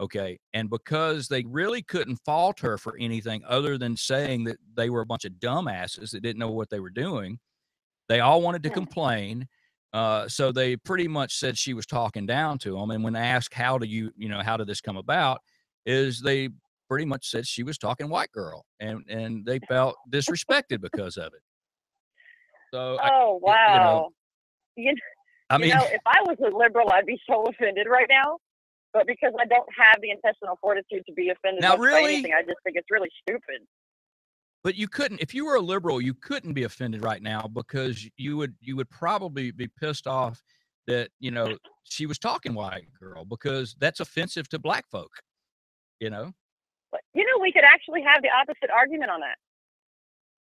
Okay. And because they really couldn't fault her for anything other than saying that they were a bunch of dumbasses that didn't know what they were doing, they all wanted to complain. So they pretty much said she was talking down to them. And when asked, how did this come about, is they pretty much said she was talking white girl, and they felt disrespected because of it. So, wow. If I was a liberal, I'd be so offended right now. But because I don't have the intestinal fortitude to be offended Now, by anything, I just think it's really stupid. But you couldn't, if you were a liberal, you couldn't be offended right now because you would probably be pissed off that, you know, she was talking white girl, because that's offensive to black folk, you know? But, you know, we could actually have the opposite argument on that.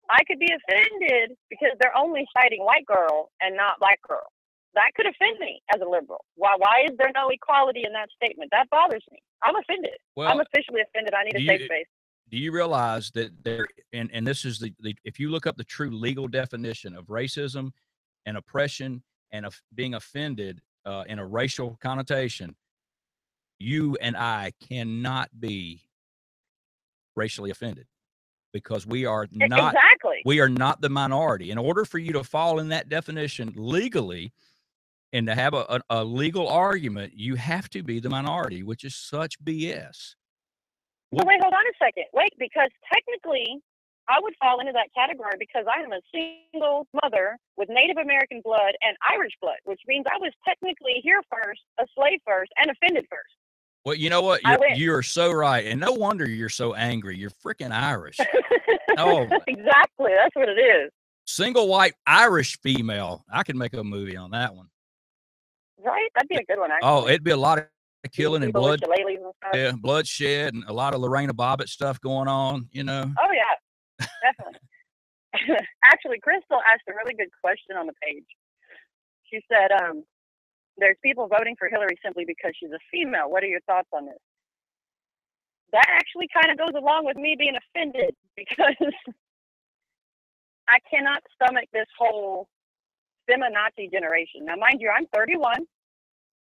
I could be offended because they're only citing white girl and not black girl. That could offend me as a liberal. Why is there no equality in that statement? That bothers me. I'm offended. Well, I'm officially offended. I need a safe space. Do you realize that there, and this is the if you look up the true legal definition of racism and oppression and of being offended in a racial connotation, you and I cannot be racially offended, because we are not we are not the minority. In order for you to fall in that definition legally and to have a legal argument, you have to be the minority, which is such BS. So wait, hold on a second. Wait, because technically I would fall into that category because I am a single mother with Native American blood and Irish blood, which means I was technically here first, a slave first, and offended first. Well, you know what? You're so right. And no wonder you're so angry. You're freaking Irish. Oh, exactly. That's what it is. Single white Irish female. I could make a movie on that one. Right? That'd be a good one, actually. Oh, it'd be a lot of killing and blood. And yeah, bloodshed and a lot of Lorena Bobbitt stuff going on, you know? Oh, yeah. Definitely. Actually, Crystal asked a really good question on the page. She said, there's people voting for Hillary simply because she's a female. What are your thoughts on this? That actually kind of goes along with me being offended, because I cannot stomach this whole feminazi generation. Now, mind you, I'm 31.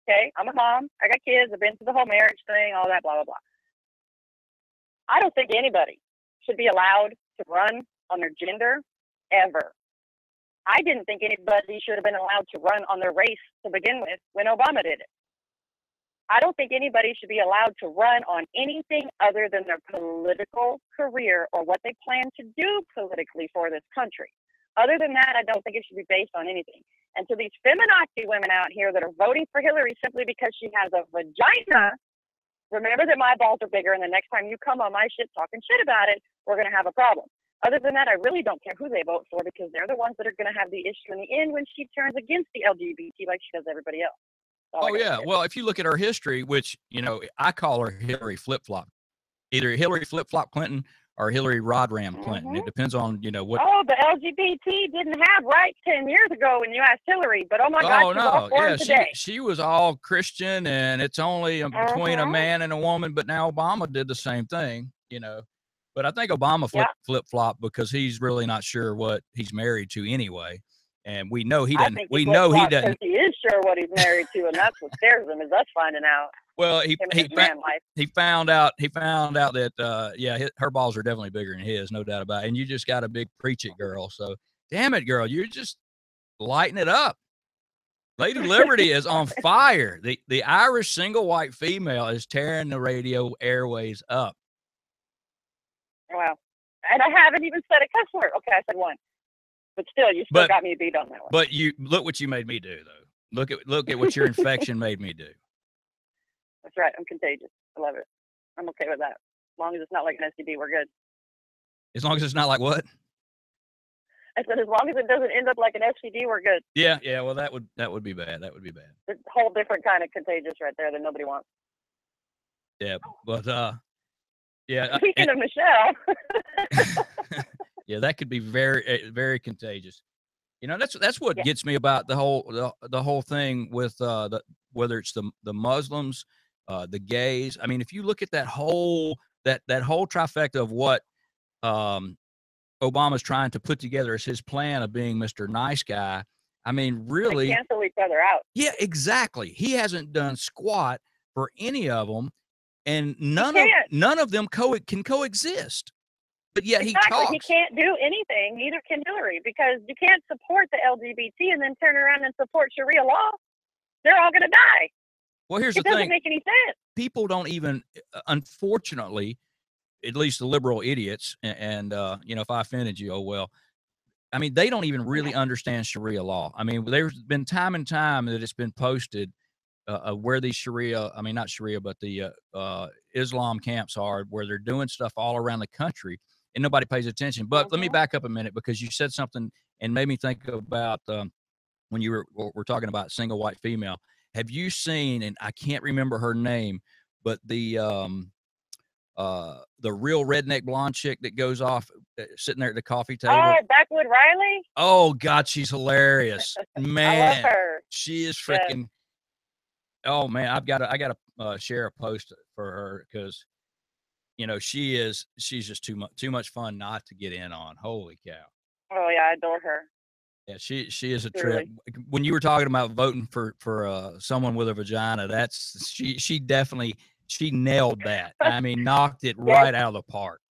Okay, I'm a mom. I got kids. I've been through the whole marriage thing, all that, blah, blah, blah. I don't think anybody should be allowed to run on their gender ever. I didn't think anybody should have been allowed to run on their race to begin with when Obama did it. I don't think anybody should be allowed to run on anything other than their political career or what they plan to do politically for this country. Other than that, I don't think it should be based on anything. And to these feminazi women out here that are voting for Hillary simply because she has a vagina, remember that my balls are bigger, and the next time you come on my shit talking shit about it, we're going to have a problem. Other than that, I really don't care who they vote for, because they're the ones that are going to have the issue in the end when she turns against the LGBT like she does everybody else. Oh, yeah. Well, if you look at her history, which, you know, I call her Hillary flip-flop. Either Hillary flip-flop Clinton or Hillary Rod-Ram Clinton. It depends on, you know, what. Oh, the LGBT didn't have rights 10 years ago when you asked Hillary, but oh my God, she's all for them today. She was all Christian, and it's only between a man and a woman, but now Obama did the same thing, you know. But I think Obama flip-flop because he's really not sure what he's married to anyway. And we know he doesn't. We know he doesn't. He is sure what he's married to, and that's what scares him, is us finding out. Well, he found out that her balls are definitely bigger than his, no doubt about it. And you just got a big preach it girl. So damn it, girl, you're just lighting it up. Lady Liberty is on fire. The Irish single white female is tearing the radio airways up. Wow. And I haven't even said a cuss word. Okay, I said one. But still, you still got me beat on that one. But you look what you made me do, though. Look at what your infection made me do. That's right. I'm contagious. I love it. I'm okay with that. As long as it's not like an STD, we're good. As long as it's not like what? I said, as long as it doesn't end up like an STD, we're good. Yeah. Well, that would be bad. That would be bad. It's a whole different kind of contagious right there that nobody wants. Yeah, but yeah. Speaking of Michelle. Yeah, that could be very, very contagious. You know, that's what gets me about the whole thing with whether it's the Muslims, the gays. I mean, if you look at that whole trifecta of what Obama's trying to put together as his plan of being Mr. Nice Guy, I mean, really, they cancel each other out. Yeah, exactly. He hasn't done squat for any of them, and none of them can coexist. But yet he talks. He can't do anything. Neither can Hillary, because you can't support the LGBT and then turn around and support Sharia law. They're all going to die. Well, here's the thing. It doesn't make any sense. People don't even, unfortunately, at least the liberal idiots, and you know, if I offended you, oh well. I mean, they don't even really understand Sharia law. I mean, there's been time and time that it's been posted where these Sharia, I mean, not Sharia, but the Islam camps are, where they're doing stuff all around the country and nobody pays attention. But let me back up a minute, because you said something and made me think about when you were talking about single white female. Have you seen, and I can't remember her name, but the real redneck blonde chick that goes off sitting there at the coffee table? Oh, Backwood Riley? Oh, God, she's hilarious. Man, I love her. she is freaking. Oh man, I gotta share a post for her, because she's just too much fun not to get in on. Holy cow! Oh yeah, I adore her. Yeah, she is a Truly. trip. When you were talking about voting for someone with a vagina, she definitely nailed that. I mean, knocked it right out of the park.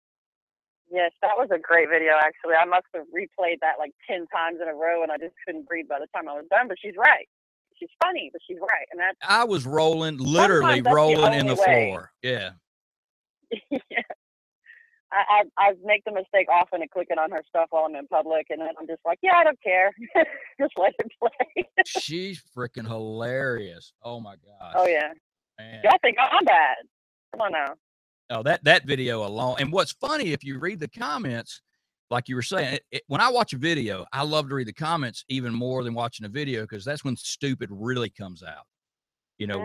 Yes, that was a great video, actually. I must have replayed that like 10 times in a row, and I just couldn't breathe by the time I was done. But she's right. She's funny, but she's right. And I was literally rolling in the floor. Yeah. Yeah. I make the mistake often of clicking on her stuff while I'm in public, and then I'm just like, yeah, I don't care. Just let it play. She's freaking hilarious. Oh my gosh. Oh yeah. Man. Y'all think I'm bad? Come on now. Oh, that video alone. And what's funny, if you read the comments, like you were saying, when I watch a video, I love to read the comments even more than watching a video, because that's when stupid really comes out.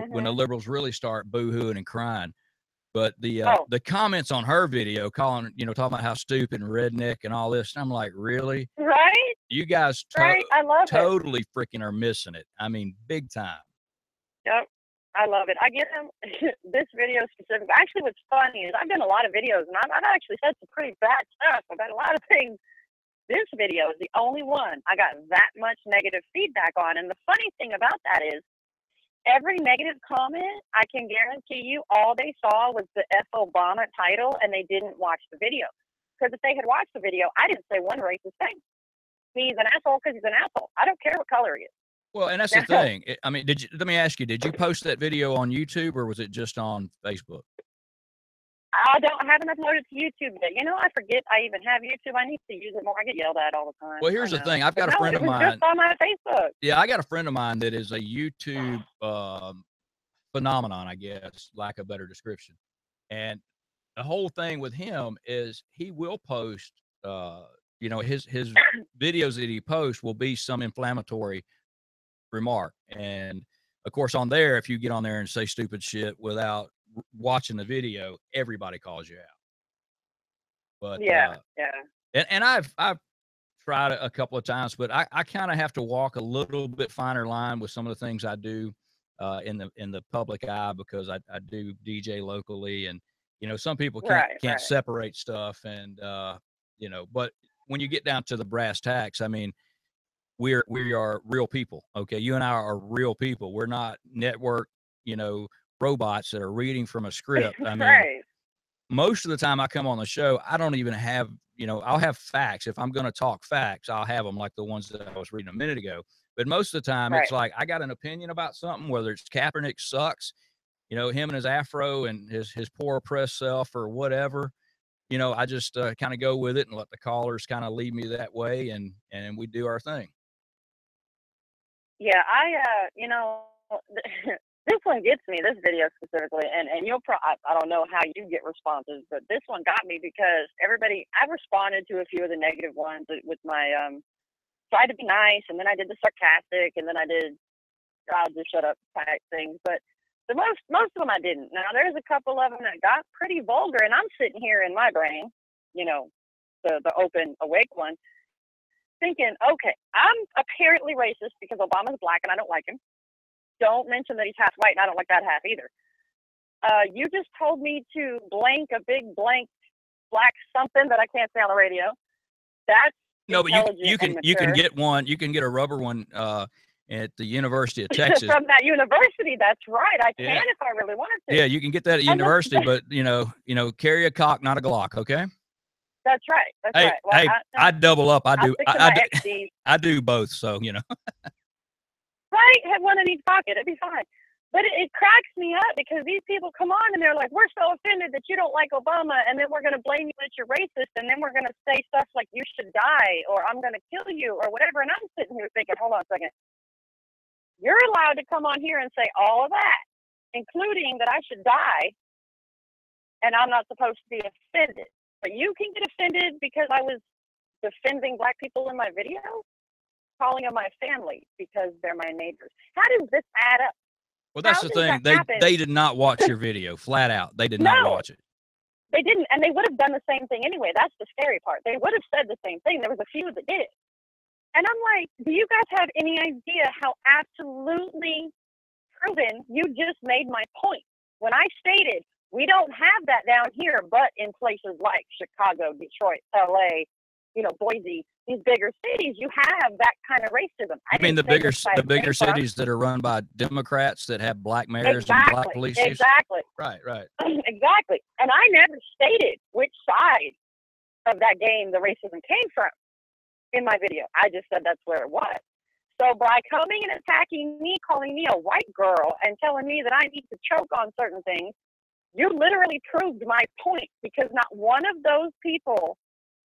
When the liberals really start boo-hooing and crying. But the comments on her video, talking about how stupid and redneck and all this, and I'm like, really? Right? You guys I love totally freaking are missing it. I mean, big time. Yep. I love it. I get him this video specific. Actually, what's funny is I've done a lot of videos, and I've actually said some pretty bad stuff about a lot of things. This video is the only one I got that much negative feedback on. And the funny thing about that is, every negative comment, I can guarantee you all they saw was the F Obama title, and they didn't watch the video. Because if they had watched the video, I didn't say one racist thing. He's an asshole because he's an asshole. I don't care what color he is. Well, and that's the thing. I mean, let me ask you, did you post that video on YouTube, or was it just on Facebook? I haven't uploaded to YouTube yet. I forget I even have YouTube. I need to use it more. I get yelled at all the time. Well, here's the thing. I've got a friend of mine. Just on my Facebook. Yeah, I got a friend of mine that is a YouTube phenomenon, I guess, lack of better description. And the whole thing with him is he will post, his videos that he posts will be some inflammatory remark. And of course, on there, if you get on there and say stupid shit without watching the video, everybody calls you out. But yeah. And I've tried it a couple of times, but I kind of have to walk a little bit finer line with some of the things I do in the public eye, because I do DJ locally, and some people can't separate stuff, and but when you get down to the brass tacks, I mean, we are real people. Okay, you and I are real people. We're not network, robots that are reading from a script. I mean, most of the time I come on the show, I don't even have, I'll have facts. If I'm going to talk facts, I'll have them like the ones that I was reading a minute ago. But most of the time, it's like I got an opinion about something, whether it's Kaepernick sucks, him and his afro and his poor oppressed self or whatever. I just kind of go with it and let the callers kind of lead me that way, and we do our thing. Yeah, this one gets me, this video specifically, and you'll I don't know how you get responses, but this one got me because I responded to a few of the negative ones with my, tried to be nice, and then I did the sarcastic, and then I did, I'll just shut up type things, but most of them I didn't. Now, there's a couple of them that got pretty vulgar, and I'm sitting here in my brain, the open, awake one, thinking, okay, I'm apparently racist because Obama's black and I don't like him. Don't mention that he's half white, and I don't like that half either. You just told me to blank a big blank black something that I can't say on the radio. That's no, but you can get one. You can get a rubber one at the University of Texas. From that university, that's right. I can if I really wanted to. Yeah, you can get that at university, but carry a cock, not a Glock. Okay. That's right. That's right. Well, hey, I double up. I do both. So Right, have one in each pocket. It'd be fine. But it cracks me up because these people come on and they're like, we're so offended that you don't like Obama, and then we're going to blame you that you're racist, and then we're going to say stuff like you should die or I'm going to kill you or whatever. And I'm sitting here thinking, hold on a second. You're allowed to come on here and say all of that, including that I should die, and I'm not supposed to be offended. But you can get offended because I was defending black people in my video, calling them my family because they're my neighbors. How does this add up? Well, that's the thing. They did not watch your video, flat out. They did not watch it. They didn't, and they would have done the same thing anyway. That's the scary part. They would have said the same thing. There was a few that did. And I'm like, do you guys have any idea how absolutely proven you just made my point? When I stated, we don't have that down here, but in places like Chicago, Detroit, LA, Boise, these bigger cities, you have that kind of racism. I mean, the bigger cities that are run by Democrats that have black mayors and black police. Exactly. Right. Exactly. And I never stated which side of that game the racism came from in my video. I just said that's where it was. So by coming and attacking me, calling me a white girl, and telling me that I need to choke on certain things, you literally proved my point, because not one of those people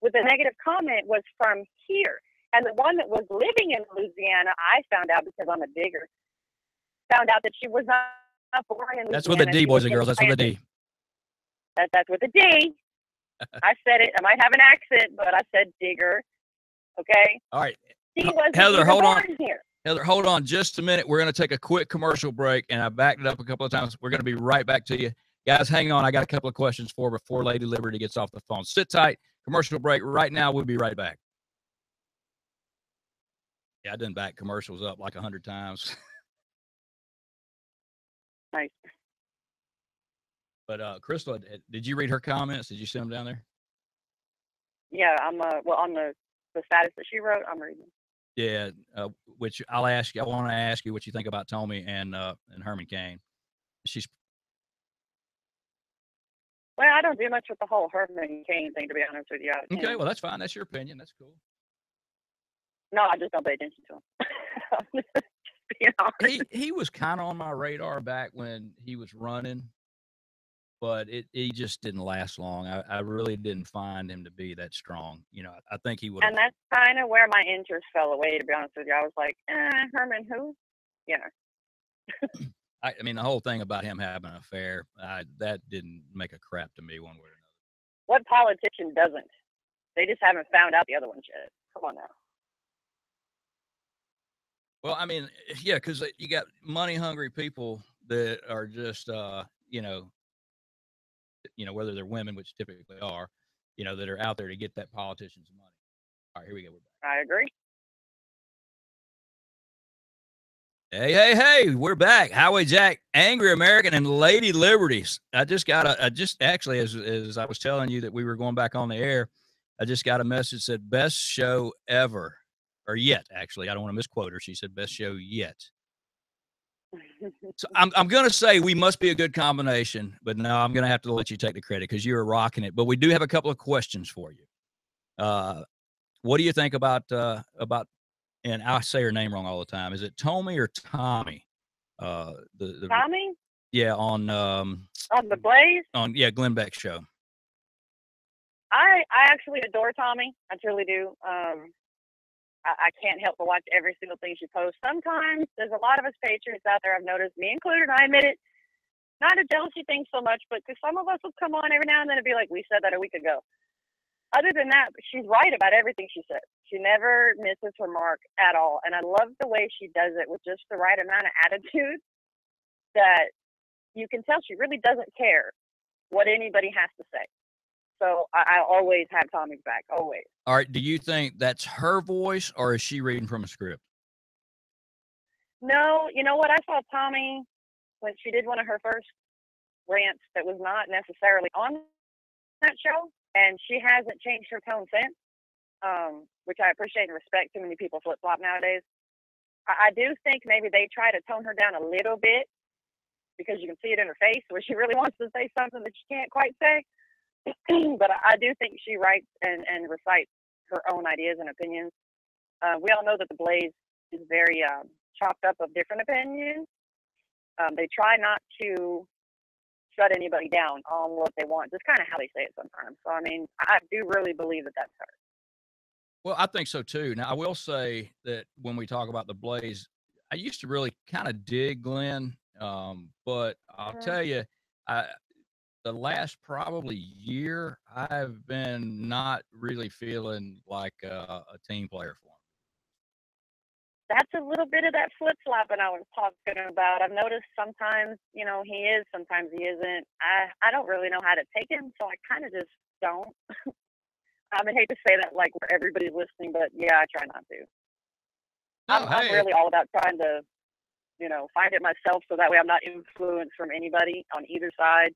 with a negative comment was from here. And the one that was living in Louisiana, I found out because I'm a digger, found out that she was not born in Louisiana. That's with a D, boys and girls. That's with a D. That's with a D. I said it. I might have an accent, but I said digger. Okay? All right. Heather, hold on. Heather, hold on just a minute. We're going to take a quick commercial break, and I backed it up a couple of times. We're going to be right back to you. Guys, hang on. I got a couple of questions before Lady Liberty gets off the phone. Sit tight. Commercial break right now. We'll be right back. Yeah, I done back commercials up like 100 times. Nice. But Crystal, did you read her comments? Did you send them down there? Yeah, I'm on the status that she wrote, I'm reading. Yeah, which I'll ask you. I want to ask you what you think about Tommy and Herman Cain. Well, I don't do much with the whole Herman Cain thing, to be honest with you. Okay, well, that's fine. That's your opinion. That's cool. No, I just don't pay attention to him. He was kind of on my radar back when he was running, but he just didn't last long. I really didn't find him to be that strong. I think he would. And that's kind of where my interest fell away, to be honest with you. I was like, Herman who? Yeah. I mean, the whole thing about him having an affair, that didn't make a crap to me one way or another. What politician doesn't? They just haven't found out the other ones yet. Come on now. Well, I mean, yeah, because you got money-hungry people that are just, whether they're women, which typically are, that are out there to get that politician's money. All right, here we go. We're back. I agree. Hey, we're back. Highway Jack, Angry American, and Lady Liberties. I just actually, as I was telling you that we were going back on the air, I just got a message that said best show ever, or yet, actually. I don't want to misquote her. She said best show yet. So I'm going to say we must be a good combination, but no, I'm going to have to let you take the credit because you were rocking it. But we do have a couple of questions for you. What do you think about and I say her name wrong all the time. Is it Tommy or Tommy? Tommy? Yeah, on the Blaze? Glenn Beck's show. I actually adore Tommy. I truly do. I can't help but watch every single thing she posts. Sometimes there's a lot of us patriots out there, I've noticed, me included, I admit it, not a jealousy thing so much, but because some of us will come on every now and then and be like, we said that a week ago. Other than that, she's right about everything she says. She never misses her mark at all. And I love the way she does it with just the right amount of attitude that you can tell she really doesn't care what anybody has to say. So I always have Tommy's back, always. All right. Do you think that's her voice or is she reading from a script? No, you know what? I saw Tommy when she did one of her first rants that was not necessarily on that show. And she hasn't changed her tone since, which I appreciate and respect. Too many people flip-flop nowadays. I do think maybe they try to tone her down a little bit because you can see it in her face where she really wants to say something that she can't quite say. But I do think she writes and recites her own ideas and opinions. We all know that the Blaze is very chopped up of different opinions. They try not to shut anybody down on what they want. Just kind of how they say it sometimes. So, I mean, I do really believe that that's her. Well, I think so, too. Now, I will say that when we talk about the Blaze, I used to really kind of dig Glenn, but I'll Mhm. tell you, I the last probably year, I've been not really feeling like a team player for him. That's a little bit of that flip flopping I was talking about. I've noticed sometimes, he is, sometimes he isn't. I don't really know how to take him, so I kind of just don't. I would hate to say that like where everybody's listening, but yeah, I try not to. No, I'm hey, really all about trying to, find it myself so that way I'm not influenced from anybody on either side.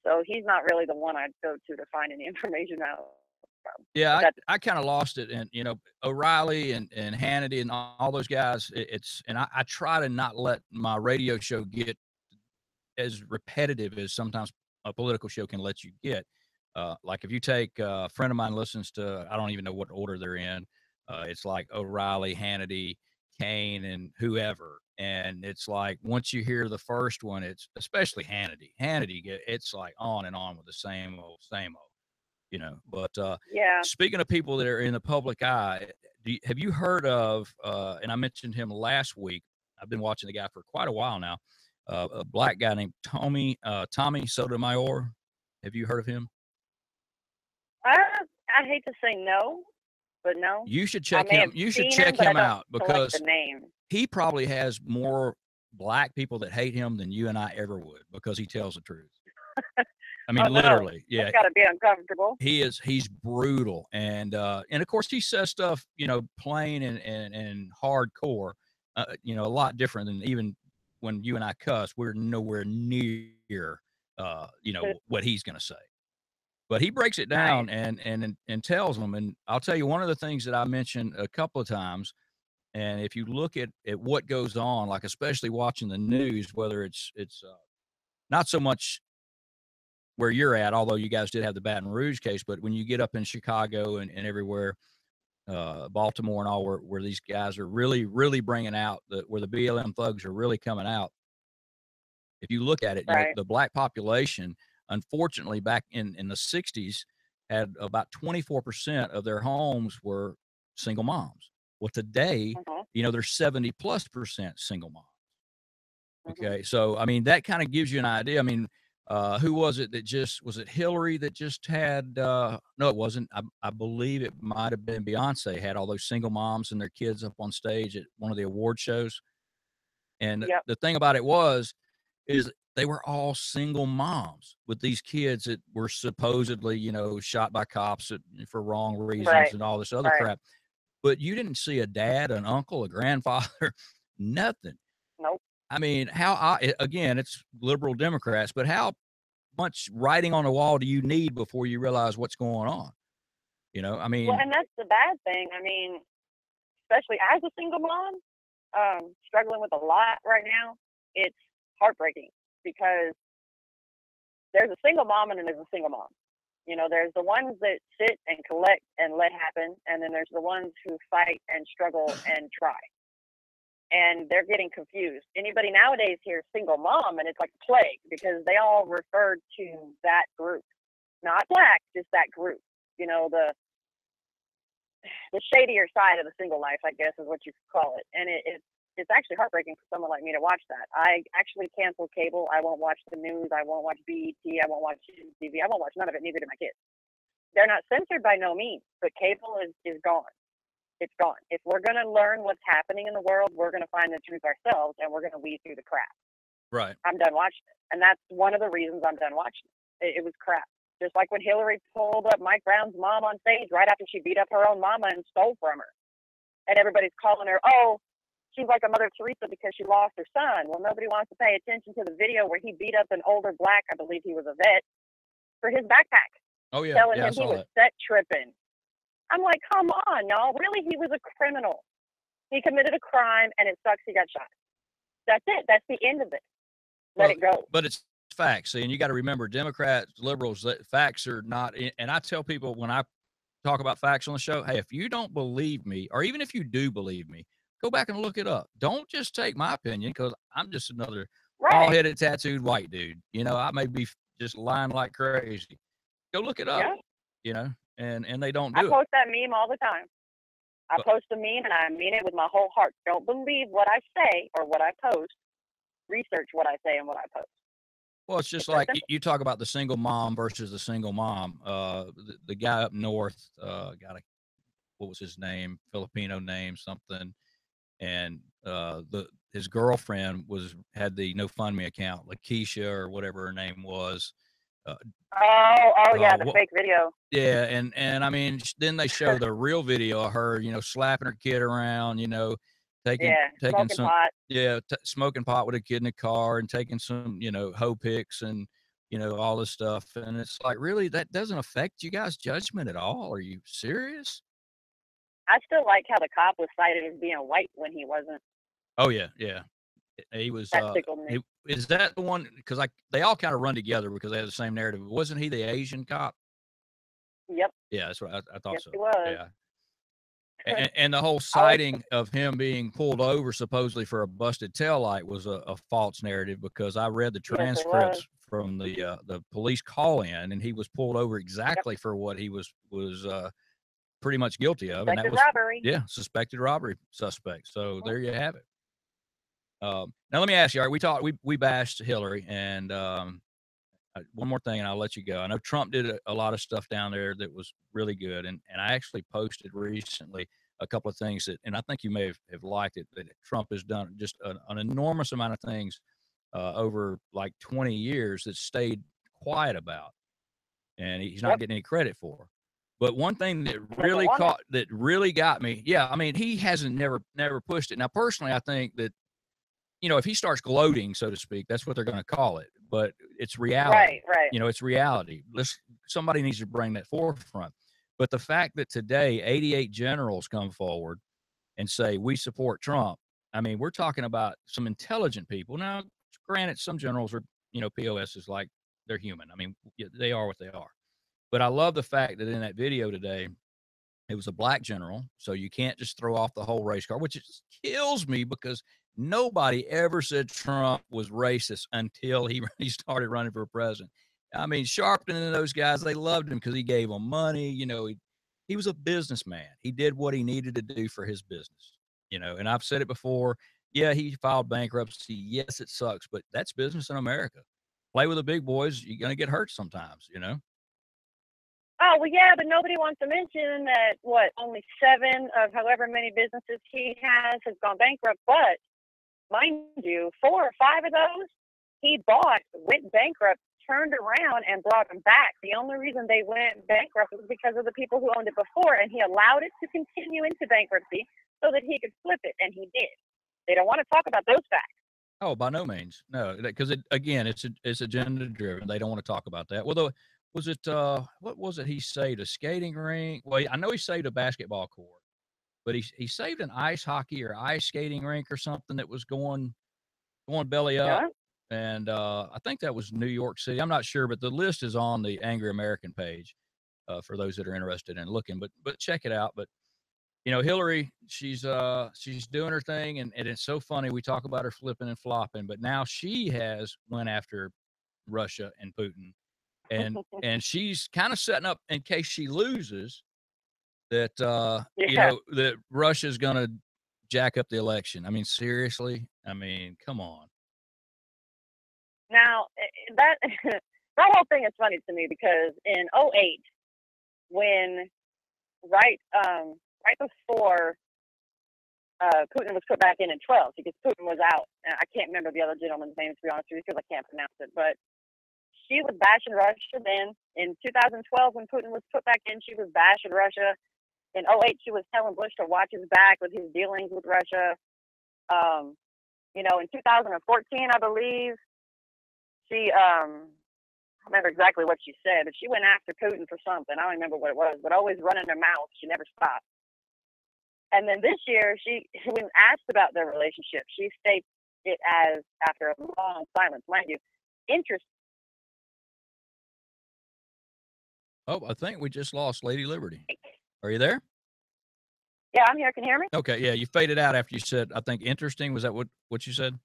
So he's not really the one I'd go to find any information out from. yeah, But that's I kind of lost it, and O'Reilly and Hannity and all those guys. It's and I try to not let my radio show get as repetitive as sometimes a political show can let you get. Like if you take a friend of mine listens to, I don't even know what order they're in. It's like O'Reilly, Hannity, Kane, and whoever. And it's like once you hear the first one, it's especially Hannity. It's like on and on with the same old. But yeah. speaking of people that are in the public eye, have you heard of? And I mentioned him last week. I've been watching the guy for quite a while now. A black guy named Tommy Sotomayor. Have you heard of him? I hate to say no, but no. You should I check may have him. You should seen him, check but I him don't out collect the because name. he probably has more black people that hate him than you and I ever would because he tells the truth. I Oh mean, no, literally, that's yeah. got to be uncomfortable. He's brutal and of course he says stuff plain and hardcore, a lot different than even when you and I cuss. We're nowhere near what he's going to say, but he breaks it Nice. down and tells them. And I'll tell you one of the things that I mentioned a couple of times, and if you look at what goes on, like especially watching the news, whether it's not so much where you're at, although you guys did have the Baton Rouge case, but when you get up in Chicago and everywhere, Baltimore and all, where these guys are really, really bringing out where the BLM thugs are really coming out. If you look at it, Right. the black population, unfortunately, back in the 60s, had about 24% of their homes were single moms. Well, today, Mhm. there's 70+% single moms. Mhm. Okay, so I mean that kind of gives you an idea. I mean, who was it that was it Hillary that just had? No, it wasn't. I believe it might have been Beyonce had all those single moms and their kids up on stage at one of the award shows. And Yep. the thing about it is they were all single moms with these kids that were supposedly shot by cops for wrong reasons Right. and all this other Right. crap. But you didn't see a dad, an uncle, a grandfather, nothing. Nope. I mean, again, it's liberal Democrats, but how much writing on the wall do you need before you realize what's going on? I Well, mean, and that's the bad thing. I mean, especially as a single mom, struggling with a lot right now, it's heartbreaking because there's a single mom and then there's a single mom. There's the ones that sit and collect and let happen, and then there's the ones who fight and struggle and try. And they're getting confused. Anybody nowadays hears single mom, and it's like a plague because they all refer to that group, not black, just that group. The shadier side of the single life, I guess, is what you could call it. And it's actually heartbreaking for someone like me to watch that. I actually cancel cable. I won't watch the news. I won't watch BET. I won't watch TV. I won't watch none of it. Neither do my kids. They're not censored by no means, but cable is gone. It's gone. If we're going to learn what's happening in the world, we're going to find the truth ourselves, and we're going to weed through the crap. right. I'm done watching it. And that's one of the reasons I'm done watching it. It was crap. Just like when Hillary pulled up Mike Brown's mom on stage right after she beat up her own mama and stole from her. And everybody's calling her, oh, she's like a Mother Teresa because she lost her son. Well, nobody wants to pay attention to the video where he beat up an older black, I believe he was a vet, for his backpack, Oh yeah, telling yeah, I him he saw was that. set tripping. I'm like, come on, y'all. Really, he was a criminal. He committed a crime, and it sucks he got shot. That's it. That's the end of it. Let Well, it go. but it's facts. See, and you got to remember, Democrats, liberals, that facts are not. And I tell people when I talk about facts on the show, hey, if you don't believe me, or even if you do believe me, go back and look it up. Don't just take my opinion because I'm just another Right. bald-headed, tattooed white dude. I may be just lying like crazy. Go look it up. Yeah. And they don't I do it. post that meme all the time. I post a meme and I mean it with my whole heart. Don't believe what I say or what I post. Research what I say and what I post. Well, it's just like you talk about the single mom versus the single mom. The guy up north, what was his name? Filipino name, something. And his girlfriend had the NoFundMe account, Lakeisha or whatever her name was. Yeah, the fake video. Yeah, and I mean, then they show the real video of her, slapping her kid around, taking smoking some pot. Smoking pot with a kid in the car and taking some, hoe picks and all this stuff. And it's like, really, that doesn't affect you guys' judgment at all? Are you serious? I still like how the cop was cited as being white when he wasn't. Oh yeah, yeah. He was. That tickled me. Is that the one? Because they all kind of run together because they have the same narrative. Wasn't he the Asian cop? Yep. Yeah, that's what I thought. Yes, so. He was. Yeah. And the whole sighting of him being pulled over supposedly for a busted taillight was a false narrative, because I read the transcripts from the police call in, and he was pulled over exactly for what he was pretty much guilty of, and that was robbery. Yeah, suspected robbery suspect. So there you have it. Now let me ask you. All right, we bashed Hillary, and one more thing, and I'll let you go. I know Trump did a lot of stuff down there that was really good, and I actually posted recently a couple of things that, and I think you may have liked it, that Trump has done just an enormous amount of things over like 20 years that stayed quiet about, and he's not getting any credit for. But one thing that really got me, I mean, he hasn't never pushed it. Now, personally, I think that, if he starts gloating, so to speak, that's what they're going to call it. But it's reality. Right. It's reality. Somebody needs to bring that forefront. But the fact that today 88 generals come forward and say, we support Trump. I mean, we're talking about some intelligent people. Now, granted, some generals are, POSs, like they're human. I mean, they are what they are. But I love the fact that in that video today, it was a black general. So you can't just throw off the whole race card, which just kills me, because nobody ever said Trump was racist until he started running for president. I mean, Sharpton and those guys, they loved him because he gave them money. He was a businessman. He did what he needed to do for his business, and I've said it before. Yeah, he filed bankruptcy. Yes, it sucks, but that's business in America. Play with the big boys. You're going to get hurt sometimes, Oh, well, yeah, but nobody wants to mention that, only 7 of however many businesses he has gone bankrupt. But, mind you, 4 or 5 of those he bought, went bankrupt, turned around, and brought them back. The only reason they went bankrupt was because of the people who owned it before, and he allowed it to continue into bankruptcy so that he could flip it, and he did. They don't want to talk about those facts. Oh, by no means. No, because it's agenda-driven. They don't want to talk about that. Well, what was it he saved? A skating rink? Well, I know he saved a basketball court, but he saved an ice hockey or ice skating rink or something that was going belly up. Yeah. And I think that was New York City. I'm not sure, but the list is on the Angry American page for those that are interested in looking. But check it out. But Hillary, she's doing her thing, and it's so funny. We talk about her flipping and flopping, but now she has went after Russia and Putin. And she's kind of setting up in case she loses that that Russia's going to jack up the election. I mean, seriously. I mean, come on. Now that whole thing is funny to me, because in 2008, when right before Putin was put back in 2012, because Putin was out, and I can't remember the other gentleman's name, to be honest with you, because I can't pronounce it, but she was bashing Russia then. In 2012, when Putin was put back in, she was bashing Russia. In 2008, she was telling Bush to watch his back with his dealings with Russia. In 2014, I believe, she, I don't remember exactly what she said, but she went after Putin for something. I don't remember what it was, but always running her mouth. She never stopped. And then this year, when asked about their relationship, she states it as, after a long silence, mind you, interesting. Oh, I think we just lost Lady Liberty. Are you there? Yeah, I'm here. Can you hear me? Okay, yeah, you faded out after you said, I think, interesting. Was that what you said?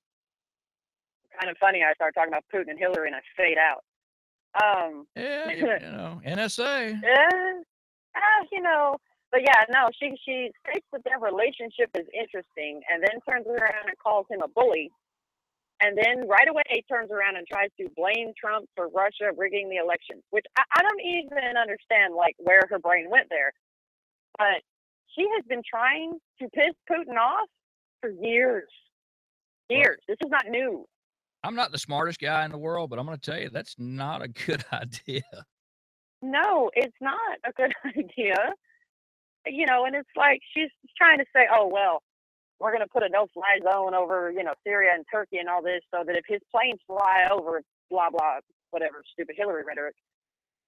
Kind of funny. I started talking about Putin and Hillary, and I fade out. Yeah, NSA. Yeah, But yeah, no, she states that their relationship is interesting, and then turns around and calls him a bully, and then right away turns around and tries to blame Trump for Russia rigging the elections, which I don't even understand, like, where her brain went there. But she has been trying to piss Putin off for years. Years. This is not new. I'm not the smartest guy in the world, but I'm going to tell you that's not a good idea. No, it's not a good idea. You know, and it's like she's trying to say, oh, well, we're going to put a no-fly zone over, you know, Syria and Turkey and all this so that if his planes fly over, blah, blah, whatever stupid Hillary rhetoric.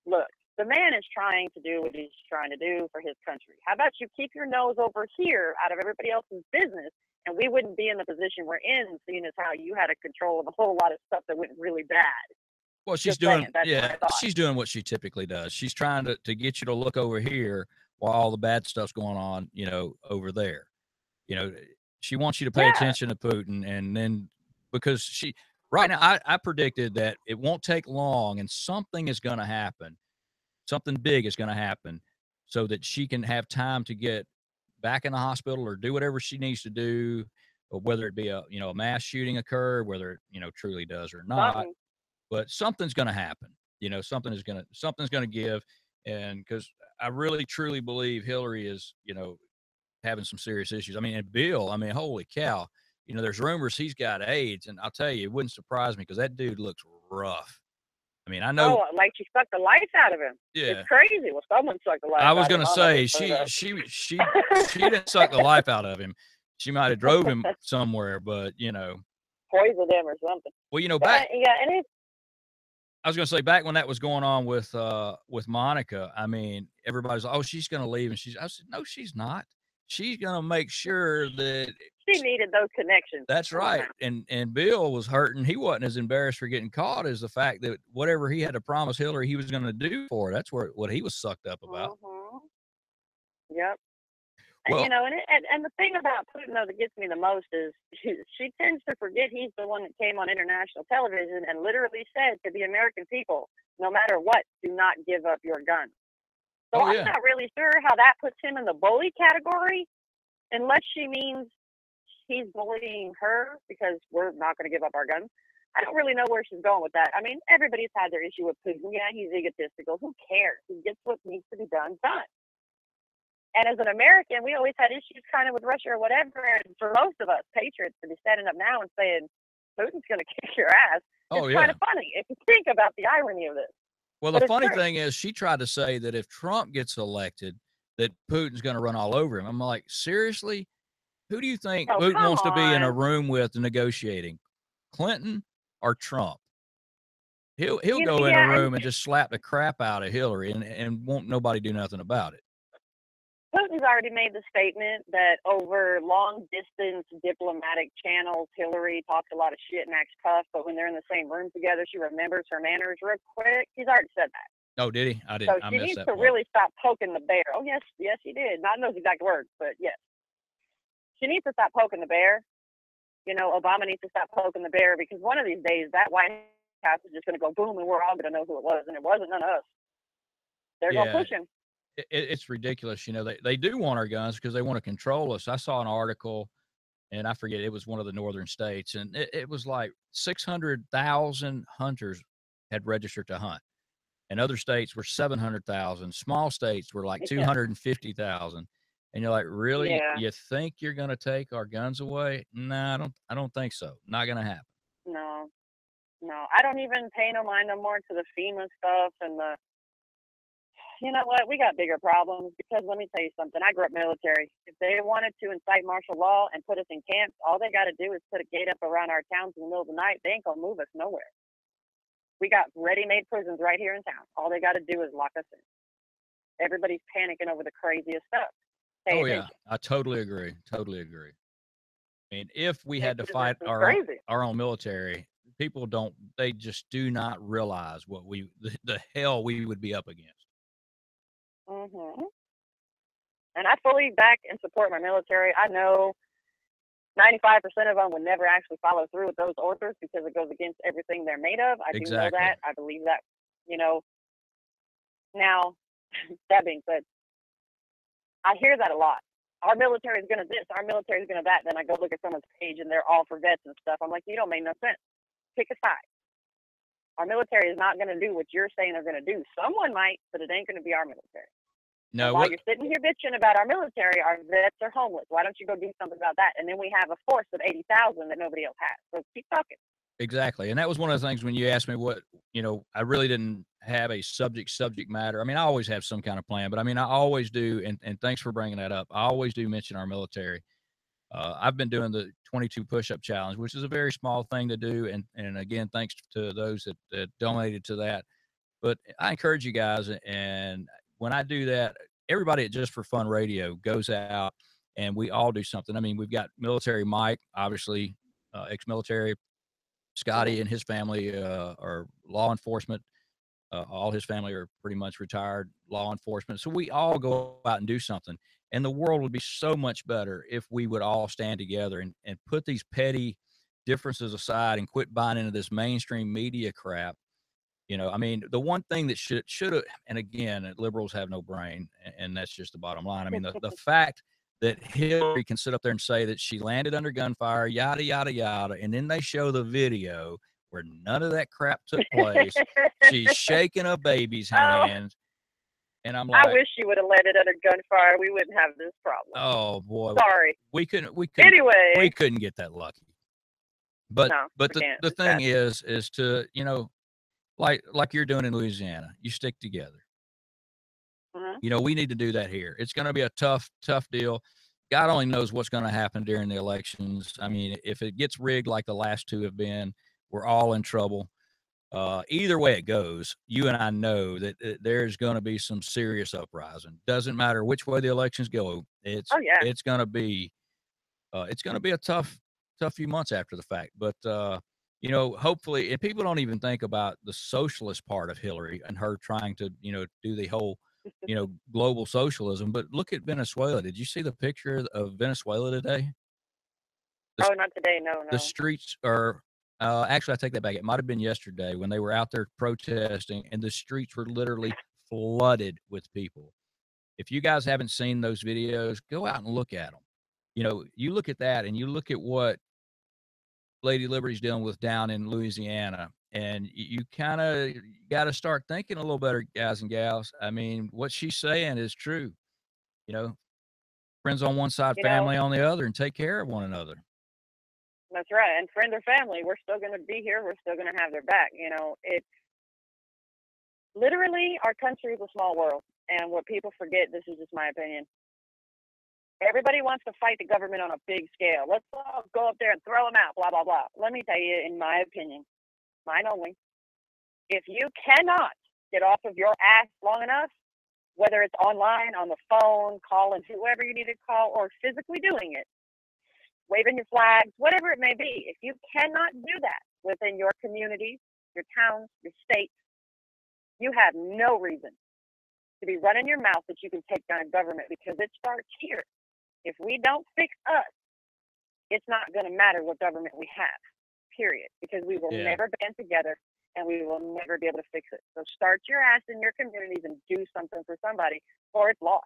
Look, the man is trying to do what he's trying to do for his country. How about you keep your nose over here out of everybody else's business, and we wouldn't be in the position we're in, seeing as how you had a control of a whole lot of stuff that went really bad. Well, she's doing, she's doing what she typically does. She's trying to get you to look over here while all the bad stuff's going on, you know, over there. You know, she wants you to pay attention to Putin, and then because right now, I predicted that it won't take long and something is going to happen. Something big is going to happen so that she can have time to get back in the hospital or do whatever she needs to do, or whether it be a mass shooting occur, whether it, truly does or not. But something's going to happen. Something's going to give. And because I really, truly believe Hillary is, having some serious issues. I mean, and Bill, holy cow, there's rumors he's got AIDS. And I'll tell you, it wouldn't surprise me because that dude looks rough. I mean, I know. Oh, like she sucked the life out of him. Yeah. It's crazy. Well, someone sucked the life out of him. I was going to say, she didn't suck the life out of him. She might have drove him somewhere, but, poisoned him or something. Well, back. Yeah, and I was going to say, back when that was going on with Monica, I mean, everybody's like, oh, she's going to leave. And I said, no, she's not. She's going to make sure that she needed those connections. That's right. And Bill was hurting. He wasn't as embarrassed for getting caught as the fact that whatever he had to promise Hillary he was going to do for her. That's what he was sucked up about. Mm-hmm. Yep. Well, and the thing about Putin, though, that gets me the most is she tends to forget he's the one that came on international television and literally said to the American people, no matter what, do not give up your guns. So I'm not really sure how that puts him in the bully category, unless she means he's bullying her because we're not going to give up our guns. I don't really know where she's going with that. I mean, everybody's had their issue with Putin. Yeah, he's egotistical. Who cares? He gets what needs to be done. And as an American, we always had issues kind of with Russia or whatever. And for most of us patriots to be standing up now and saying, Putin's going to kick your ass, it's kind of funny if you think about the irony of this. Well, the funny thing is she tried to say that if Trump gets elected, that Putin's going to run all over him. I'm like, seriously? Who do you think Putin wants to be in a room with negotiating? Clinton or Trump? He'll go in a room and just slap the crap out of Hillary and won't nobody do nothing about it. Putin's already made the statement that over long-distance diplomatic channels, Hillary talks a lot of shit and acts tough, but when they're in the same room together, she remembers her manners real quick. He's already said that. Oh, did he? I didn't. So she needs to really stop poking the bear. Oh, yes, he did. Not those exact words, but yes. She needs to stop poking the bear. Obama needs to stop poking the bear because one of these days that White House is just going to go boom and we're all going to know who it was, and it wasn't none of us. They're going to push him. It's ridiculous. They do want our guns because they want to control us. I saw an article, and I forget, it was one of the northern states, and it was like 600,000 hunters had registered to hunt, and other states were 700,000. Small states were like 250,000. And you're like, really? Yeah. You think you're going to take our guns away? No, I don't think so. Not going to happen. No. I don't even pay no mind no more to the FEMA stuff and the. You know what? We got bigger problems because let me tell you something. I grew up military. If they wanted to incite martial law and put us in camps, all they got to do is put a gate up around our towns in the middle of the night. They ain't going to move us nowhere. We got ready-made prisons right here in town. All they got to do is lock us in. Everybody's panicking over the craziest stuff. Pay attention. I totally agree. I mean, if we had to fight our own military, people they just do not realize what the hell we would be up against. Mm-hmm. And I fully back and support my military. I know 95% of them would never actually follow through with those orders because it goes against everything they're made of. I do know that. I believe that, Now, that being said, I hear that a lot. Our military is going to this, our military is going to that. Then I go look at someone's page and they're all for vets and stuff. I'm like, you don't make no sense. Pick a side. Our military is not going to do what you're saying they're going to do. Someone might, but it ain't going to be our military. No, while you're sitting here bitching about our military, our vets are homeless. Why don't you go do something about that? And then we have a force of 80,000 that nobody else has. So keep talking. Exactly. And that was one of the things when you asked me what, I really didn't have a subject matter. I mean, I always have some kind of plan, but I mean, I always do. And thanks for bringing that up. I always do mention our military. I've been doing the 22 push-up challenge, which is a very small thing to do. And again, thanks to those that donated to that. But I encourage you guys. And when I do that, everybody at Just for Fun Radio goes out and we all do something. I mean, we've got military Mike, obviously, ex-military. Scotty and his family are law enforcement. All his family are pretty much retired law enforcement. So we all go out and do something. And the world would be so much better if we would all stand together and put these petty differences aside and quit buying into this mainstream media crap. I mean, the one thing that should have, and again, liberals have no brain, and that's just the bottom line. I mean, the fact that Hillary can sit up there and say that she landed under gunfire, yada, yada, yada, and then they show the video where none of that crap took place. She's shaking a baby's hand. And I'm like, I wish you would have landed under gunfire. We wouldn't have this problem. Oh boy. Sorry. We couldn't anyway. We couldn't get that lucky. But no, the thing is to, like you're doing in Louisiana, you stick together. We need to do that here. It's going to be a tough deal. God only knows what's going to happen during the elections. I mean, if it gets rigged like the last two have been, we're all in trouble. Either way it goes, you and I know that there's going to be some serious uprising. Doesn't matter which way the elections go. It's going to be a tough few months after the fact. But hopefully, and people don't even think about the socialist part of Hillary and her trying to do the whole global socialism. But look at Venezuela. Did you see the picture of Venezuela today? Not today. No. The streets are. Actually, I take that back. It might have been yesterday when they were out there protesting, and the streets were literally flooded with people. If you guys haven't seen those videos, go out and look at them. You look at that, and you look at what Lady Liberty's dealing with down in Louisiana, and you kind of got to start thinking a little better, guys and gals. I mean, what she's saying is true. Friends on one side, family on the other, and take care of one another. That's right. And friend or family, we're still going to be here. We're still going to have their back. It's literally our country is a small world. And what people forget, this is just my opinion. Everybody wants to fight the government on a big scale. Let's all go up there and throw them out, blah, blah, blah. Let me tell you, in my opinion, mine only, if you cannot get off of your ass long enough, whether it's online, on the phone, calling whoever you need to call, or physically doing it, waving your flags, whatever it may be, if you cannot do that within your communities, your towns, your states, you have no reason to be running your mouth that you can take down a government, because it starts here. If we don't fix us, it's not going to matter what government we have, period, because we will never band together and we will never be able to fix it. So start your ass in your communities and do something for somebody, or it's lost.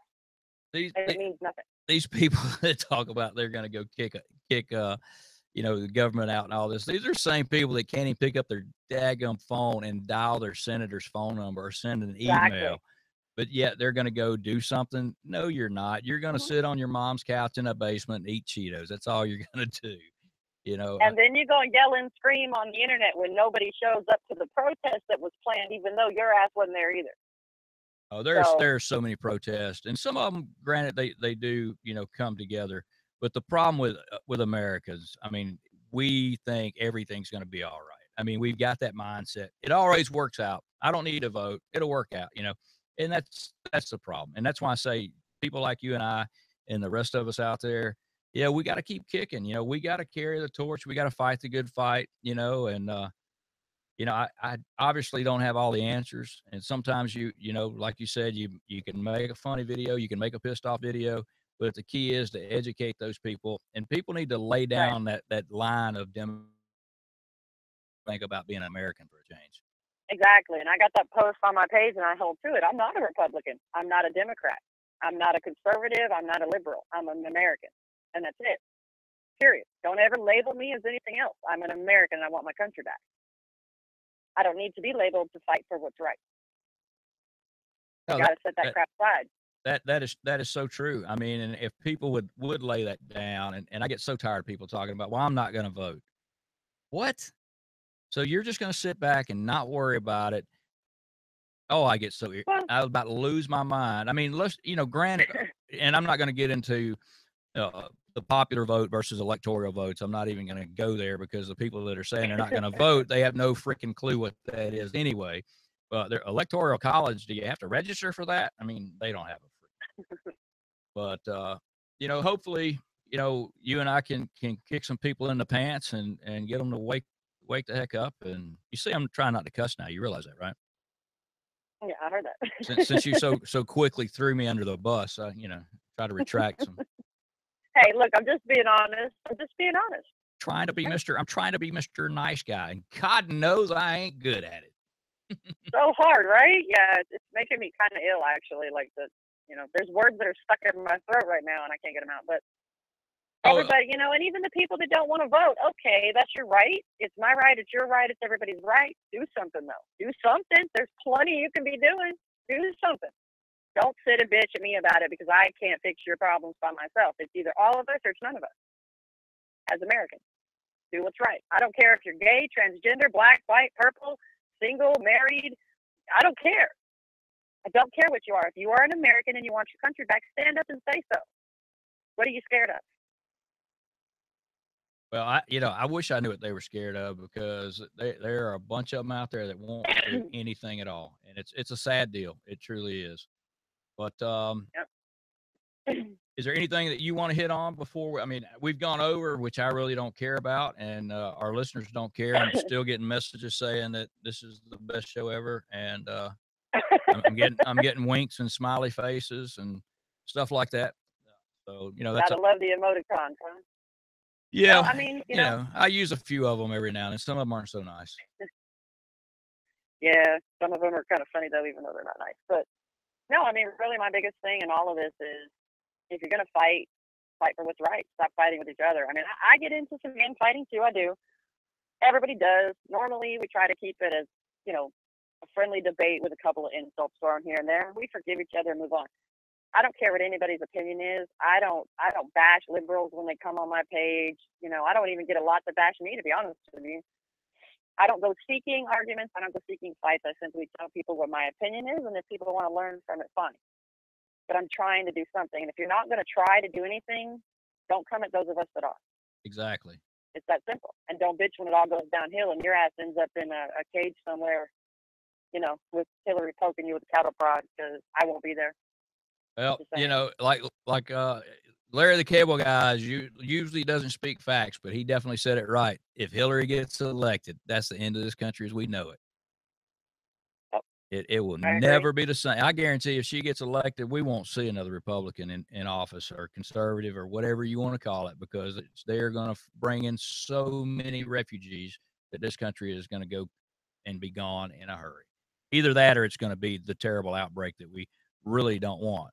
It means nothing. These people that talk about they're going to go kick the government out and all this, these are the same people that can't even pick up their daggum phone and dial their senator's phone number or send an email. But yet they're going to go do something. No, you're not. You're going to sit on your mom's couch in a basement and eat Cheetos. That's all you're going to do. And then you go and yell and scream on the internet when nobody shows up to the protest that was planned, even though your ass wasn't there either. Oh, there's so many protests, and some of them, granted, they do come together. But the problem with Americans, I mean, we think everything's going to be all right. I mean, we've got that mindset. It always works out. I don't need to vote. It'll work out, and that's the problem. And that's why I say people like you and I and the rest of us out there, we got to keep kicking. We got to carry the torch. We got to fight the good fight. And I obviously don't have all the answers. And sometimes like you said, you can make a funny video, you can make a pissed off video, but the key is to educate those people. And people need to lay down that line of think about being an American for a change. Exactly. And I got that post on my page and I hold to it. I'm not a Republican. I'm not a Democrat. I'm not a conservative. I'm not a liberal. I'm an American. And that's it. Period. Don't ever label me as anything else. I'm an American and I want my country back. I don't need to be labeled to fight for what's right. I got to set that crap aside. That is so true. I mean, and if people would lay that down, and I get so tired of people talking about, well, I'm not going to vote. What? So you're just going to sit back and not worry about it? Oh, I get so I was about to lose my mind. I mean, granted, and I'm not going to get into the popular vote versus electoral votes. I'm not even going to go there because the people that are saying they're not going to vote, they have no freaking clue what that is anyway. But their electoral college, do you have to register for that? I mean, they don't have a freaking. But hopefully, you and I can kick some people in the pants and get them to wake the heck up. And you see, I'm trying not to cuss now. You realize that, right? Yeah, I heard that. since you so quickly threw me under the bus, I try to retract some. Hey, look, I'm just being honest. I'm trying to be Mr. Nice Guy, and God knows I ain't good at it. So hard, right? Yeah, it's making me kind of ill, actually. Like there's words that are stuck in my throat right now, and I can't get them out. But everybody, and even the people that don't want to vote, okay, that's your right. It's my right. It's your right. It's everybody's right. Do something, though. Do something. There's plenty you can be doing. Do something. Don't sit and bitch at me about it because I can't fix your problems by myself. It's either all of us or it's none of us. As Americans, do what's right. I don't care if you're gay, transgender, black, white, purple, single, married. I don't care. I don't care what you are. If you are an American and you want your country back, stand up and say so. What are you scared of? Well, I wish I knew what they were scared of because there are a bunch of them out there that won't do anything at all, and it's a sad deal. It truly is. But is there anything that you want to hit on before? I mean, we've gone over, which I really don't care about, and our listeners don't care. I'm still getting messages saying that this is the best show ever, and I'm getting winks and smiley faces and stuff like that. So that's gotta love the emoticons, huh? Yeah, well, I mean, I use a few of them every now and then. Some of them aren't so nice. Yeah, some of them are kind of funny though, even though they're not nice. But no, I mean, really, my biggest thing in all of this is if you're gonna fight for what's right. Stop fighting with each other. I mean, I get into some infighting too. I do. Everybody does. Normally, we try to keep it as a friendly debate with a couple of insults thrown here and there. We forgive each other and move on. I don't care what anybody's opinion is. I don't bash liberals when they come on my page. I don't even get a lot to bash me, to be honest with you. I don't go seeking arguments. I don't go seeking fights. I simply tell people what my opinion is, and if people want to learn from it, fine. But I'm trying to do something. And if you're not going to try to do anything, don't come at those of us that are. Exactly. It's that simple. And don't bitch when it all goes downhill and your ass ends up in a cage somewhere, with Hillary poking you with a cattle prod because I won't be there. Well, like Larry the Cable Guy usually doesn't speak facts, but he definitely said it right. If Hillary gets elected, that's the end of this country as we know it. Yep. It will never be the same. I guarantee if she gets elected, we won't see another Republican in office or conservative or whatever you want to call it, because they're going to bring in so many refugees that this country is going to go and be gone in a hurry. Either that or it's going to be the terrible outbreak that we really don't want.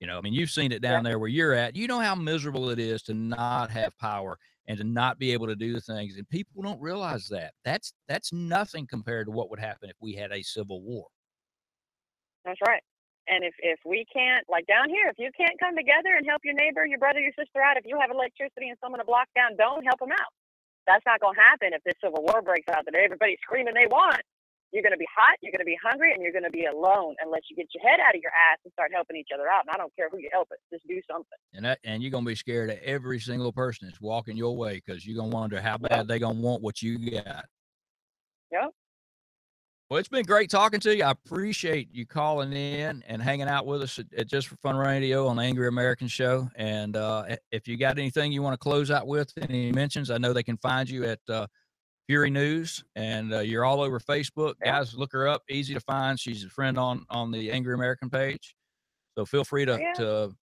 I mean, you've seen it down there where you're at. You know how miserable it is to not have power and to not be able to do the things. And people don't realize that. That's nothing compared to what would happen if we had a civil war. That's right. And if we can't, like down here, if you can't come together and help your neighbor, your brother, your sister out, if you have electricity and someone to block down, don't help them out. That's not going to happen if this civil war breaks out that everybody's screaming they want. You're going to be hot, you're going to be hungry, and you're going to be alone unless you get your head out of your ass and start helping each other out. And I don't care who you help it. Just do something. And you're going to be scared of every single person that's walking your way because you're going to wonder how bad they're going to want what you got. Yep. Well, it's been great talking to you. I appreciate you calling in and hanging out with us at Just for Fun Radio on the Angry American Show. And if you got anything you want to close out with, any mentions, I know they can find you at Fury News, and you're all over Facebook. Guys, look her up. Easy to find. She's a friend on the Angry American page. So feel free to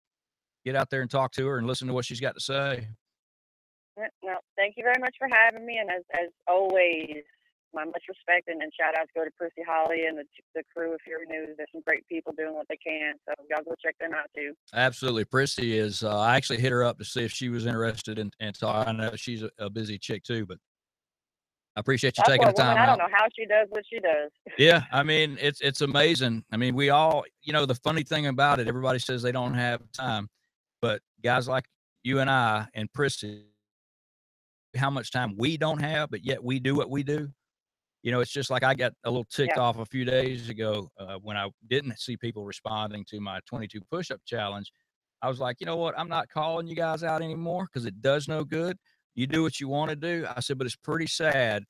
get out there and talk to her and listen to what she's got to say. No, thank you very much for having me. And as always, my much respect and shout outs go to Prissy Holly and the crew of Fury News. There's some great people doing what they can, so y'all go check them out too. Absolutely. Prissy is, I actually hit her up to see if she was interested in talk. I know she's a busy chick too, but I appreciate you taking the time out. I don't know how she does what she does. Yeah, I mean, it's amazing. I mean, we all, the funny thing about it, everybody says they don't have time, but guys like you and I and Prissy, how much time we don't have, but yet we do what we do. It's just like I got a little ticked off a few days ago when I didn't see people responding to my 22 push-up challenge. I was like, you know what? I'm not calling you guys out anymore because it does no good. You do what you want to do. I said, but it's pretty sad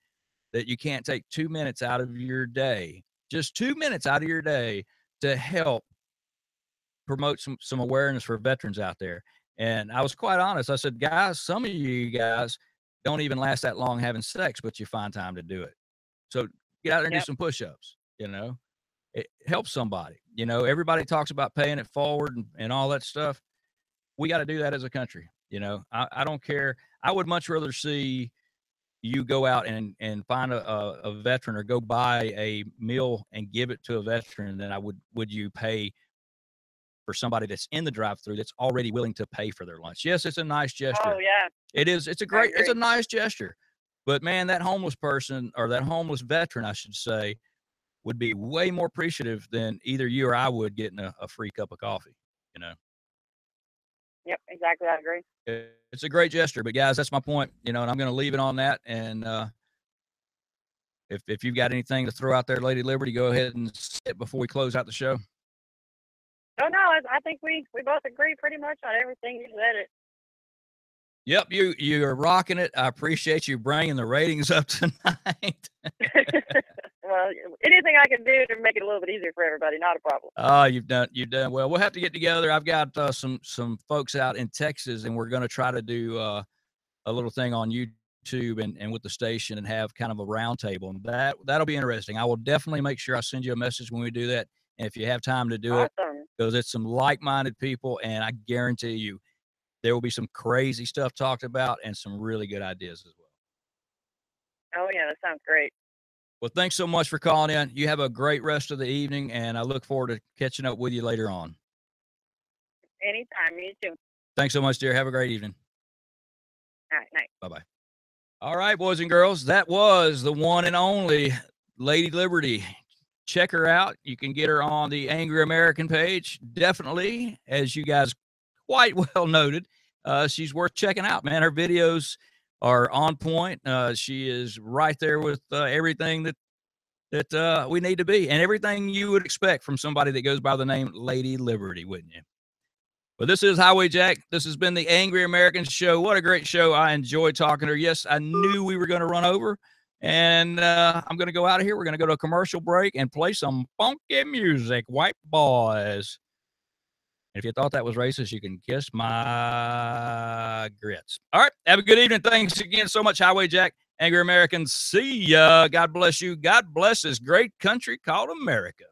that you can't take 2 minutes out of your day, just 2 minutes out of your day to help promote some awareness for veterans out there. And I was quite honest. I said, guys, some of you guys don't even last that long having sex, but you find time to do it. So get out there and do some push-ups, it helps somebody. Everybody talks about paying it forward and all that stuff. We got to do that as a country. I don't care. I would much rather see you go out and find a veteran or go buy a meal and give it to a veteran than I would you pay for somebody that's in the drive-through that's already willing to pay for their lunch. Yes, it's a nice gesture. Oh, yeah. It is. It's a nice gesture. But man, that homeless person or that homeless veteran, I should say, would be way more appreciative than either you or I would getting a free cup of coffee, Yep, exactly. I agree. It's a great gesture, but guys, that's my point, and I'm going to leave it on that. And if you've got anything to throw out there, Lady Liberty, go ahead and say it before we close out the show. Oh, no, I think we both agree pretty much on everything you said. Yep, you are rocking it. I appreciate you bringing the ratings up tonight. Well, anything I can do to make it a little bit easier for everybody, not a problem. Oh, you've done well. We'll have to get together. I've got some folks out in Texas, and we're going to try to do a little thing on YouTube and with the station and have kind of a round table, and that'll be interesting. I will definitely make sure I send you a message when we do that, and if you have time to do it, because it's some like-minded people, and I guarantee you there will be some crazy stuff talked about and some really good ideas as well. Oh, yeah, that sounds great. Well, thanks so much for calling in. You have a great rest of the evening, and I look forward to catching up with you later on. Anytime. You too. Thanks so much, dear. Have a great evening. All right, night. Bye-bye. All right, boys and girls, that was the one and only Lady Liberty. Check her out. You can get her on the Angry American page. Definitely, as you guys quite well noted, she's worth checking out, man. Her videos are on point. She is right there with everything that we need to be, and everything you would expect from somebody that goes by the name Lady Liberty, wouldn't you? But this is Highway Jack. This has been the Angry American Show. What a great show. I enjoyed talking to her. Yes, I knew we were going to run over, and I'm going to go out of here. We're going to go to a commercial break and play some funky music, white boys. If you thought that was racist, you can kiss my grits. All right. Have a good evening. Thanks again so much, Highway Jack. Angry Americans, see ya. God bless you. God bless this great country called America.